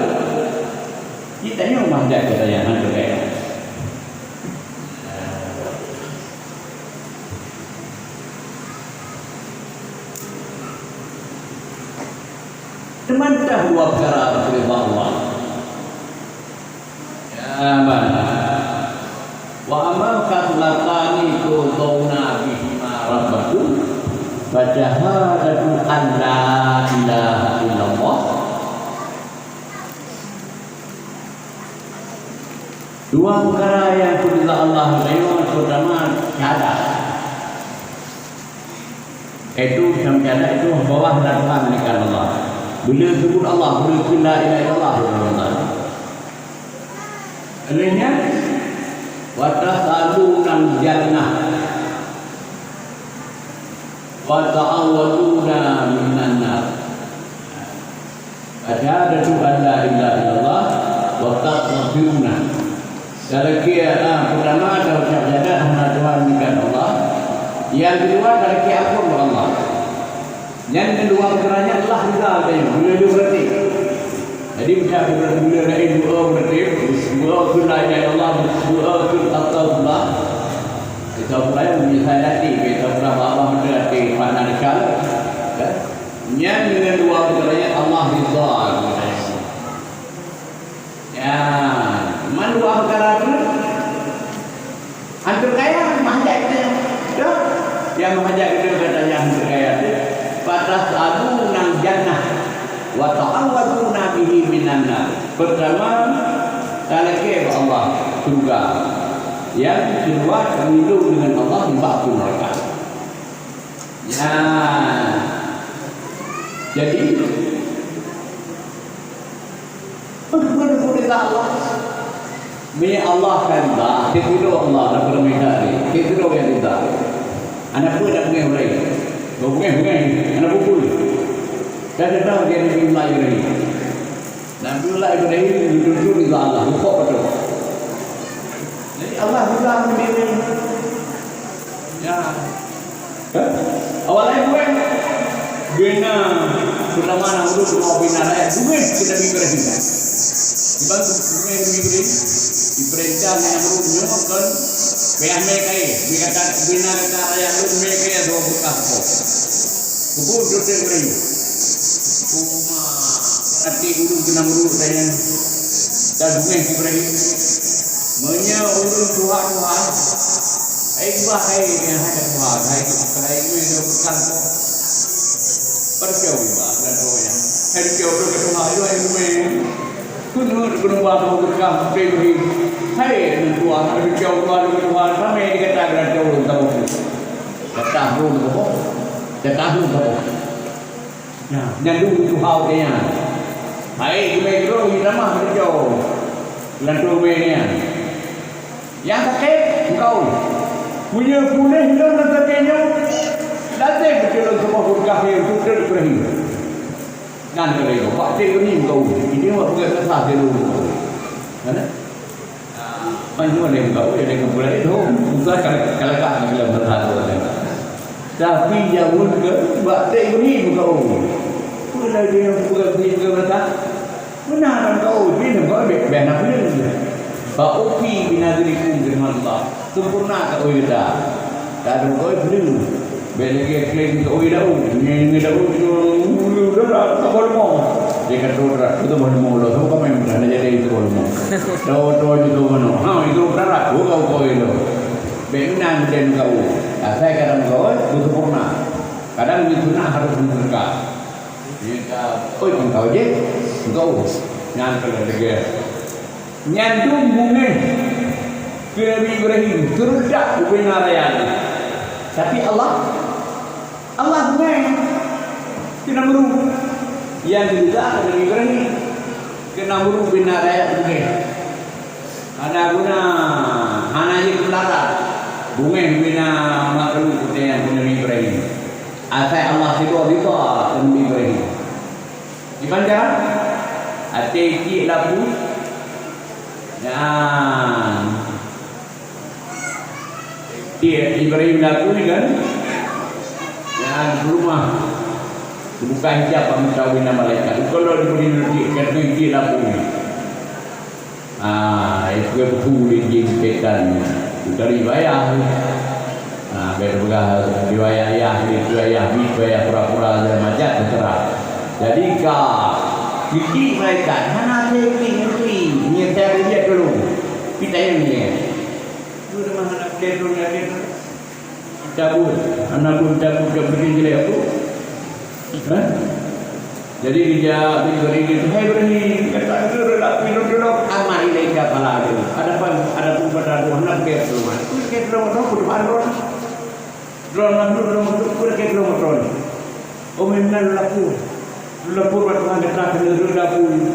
kita yang mengajak ke saya menghadir kayak. Teman dua perkara perintah Allah. Ya mana? Wa amal khatlatani tudawna bihima rabbakum wa syahadatu an la ilaha illallah. Dua perkara yang perintah Allah yang pertama syahadat. Itu syahadat itu bawah dan Tuhan Allah. Bila sebut Allah, bila sebut la ilaha illallah. Lainnya wa tasaluna jannah wa ta'awwaduna minan nar. Syahadatu an la ilaha illallah wa taghfiruna. Kalau kita pertama ada syahadat hanya Tuhan bukan Allah. Yang kedua kalau kita ampun Allah. Yang kedua perkaranya Allah juga bila dia berarti. Jadi bila lain dua berarti dua kun la ilaha illallah dua kun astagfirullah. Kita pula menyadari kita pula apa berarti pada nakal. Yang dengan dua perkaranya Allah ridha. Ya, mana dua perkara itu? Antum kaya mengajak kita. Yang mengajak kita katanya antum kaya itu. Fatas'aluna jannah wa ta'awwaduna bihi minan nar. Pertama talaqi Allah surga. Yang kedua berlindung dengan Allah di bawah neraka. Ya. Jadi perintah Allah. Bila Allah kata, kita Allah nak bermedari, kita yang kita. Anak pun nak mengenai. Bukan, anak pukul. Saya tahu dia Nabi Allah Ibrahim. Nabi Allah Ibrahim duduk di Allah, bukan betul. Jadi Allah juga sendiri. Ya. Awalnya gue bina pertama nak urus mau bina rakyat, gue kita Ibrahim. Dibantu Nabi Ibrahim, diperintah yang urusnya kan. Biar mereka bina kata rakyat itu mereka yang dua buka kok. Kubur jodoh Ibrahim. Kuma nanti urus kena urus saya. Dan bunga Ibrahim. Menya urus Tuhan. Ikhwah yang ada Tuhan. Saya ini dia bukan kok. Percaya ikhwah dan doanya. Hari kau tu Tuhan itu yang main. Kuno baru berkam Ibrahim. Hai Tuhan, hari kau Tuhan ramai dikatakan jauh tahu. Kata belum tahu. Tahu. Nah, nyandung Tuhan dia. Hai kumero irama berjauh. Lantu menya. Yang kakek engkau. Punya boleh hilang kakeknya. Datang betul semua huruf itu Ibrahim. Nan kalau Pak Cik ni engkau. Ini awak bukan kesah dulu. Mana? Banyak yang engkau yang dengan bulan itu. Susah kalau dalam berhati. Tapi jauh ke Pak Ibrahim kau. Pula dia bukan ke berhati. Benar kau ini kau benar benar. Pak Upi binagrikum dengan Allah. Sempurna kau kita. Dan kau belum. Belagi klaim kau dah. Ini dah dah tak boleh mau. Dia kata dah itu boleh mau loh. Kau main berada jadi itu boleh mau. Tahu itu mana? Itu berat. Kau itu. Benar dan kau. Saya kadang kau sempurna. Kadang itu nak harus berkah. Jika kau je, kau nyantol lagi. Nyandung bunga ke Nabi Ibrahim terdak ubina rayaan. Tapi Allah bunga kena meru yang tidak Nabi Ibrahim kena meru ubina rayaan bunga. Ada guna hanya je kelara bunga ubina makhluk yang Nabi Ibrahim. Asal Allah sedua kita Nabi Ibrahim. Gimana cara? Ati ki labu. Ya. Dia Ibrahim labu ni kan. Ya rumah. Bukan siapa mengetahui nama malaikat. Kalau diberi nanti kata ki labu ni. Itu betul jin setan. Itu riwayat. Berbegah riwayat riwayat pura-pura dan macam terserah. Jadi Kiki malaikat, mana ada kiki ni saya lihat dulu. Kita yang ni. Tu dah mana nak lihat dulu ni. Cabut, anak pun cabut bikin jelek aku. Jadi dia beri hai berani kata dulu amal ini kepala dia. Ada pun pada anak dia rumah. Kita rumah tu pun baru. Drone pun kita rumah drone. Omen lalu lapu buat orang kata kena dulu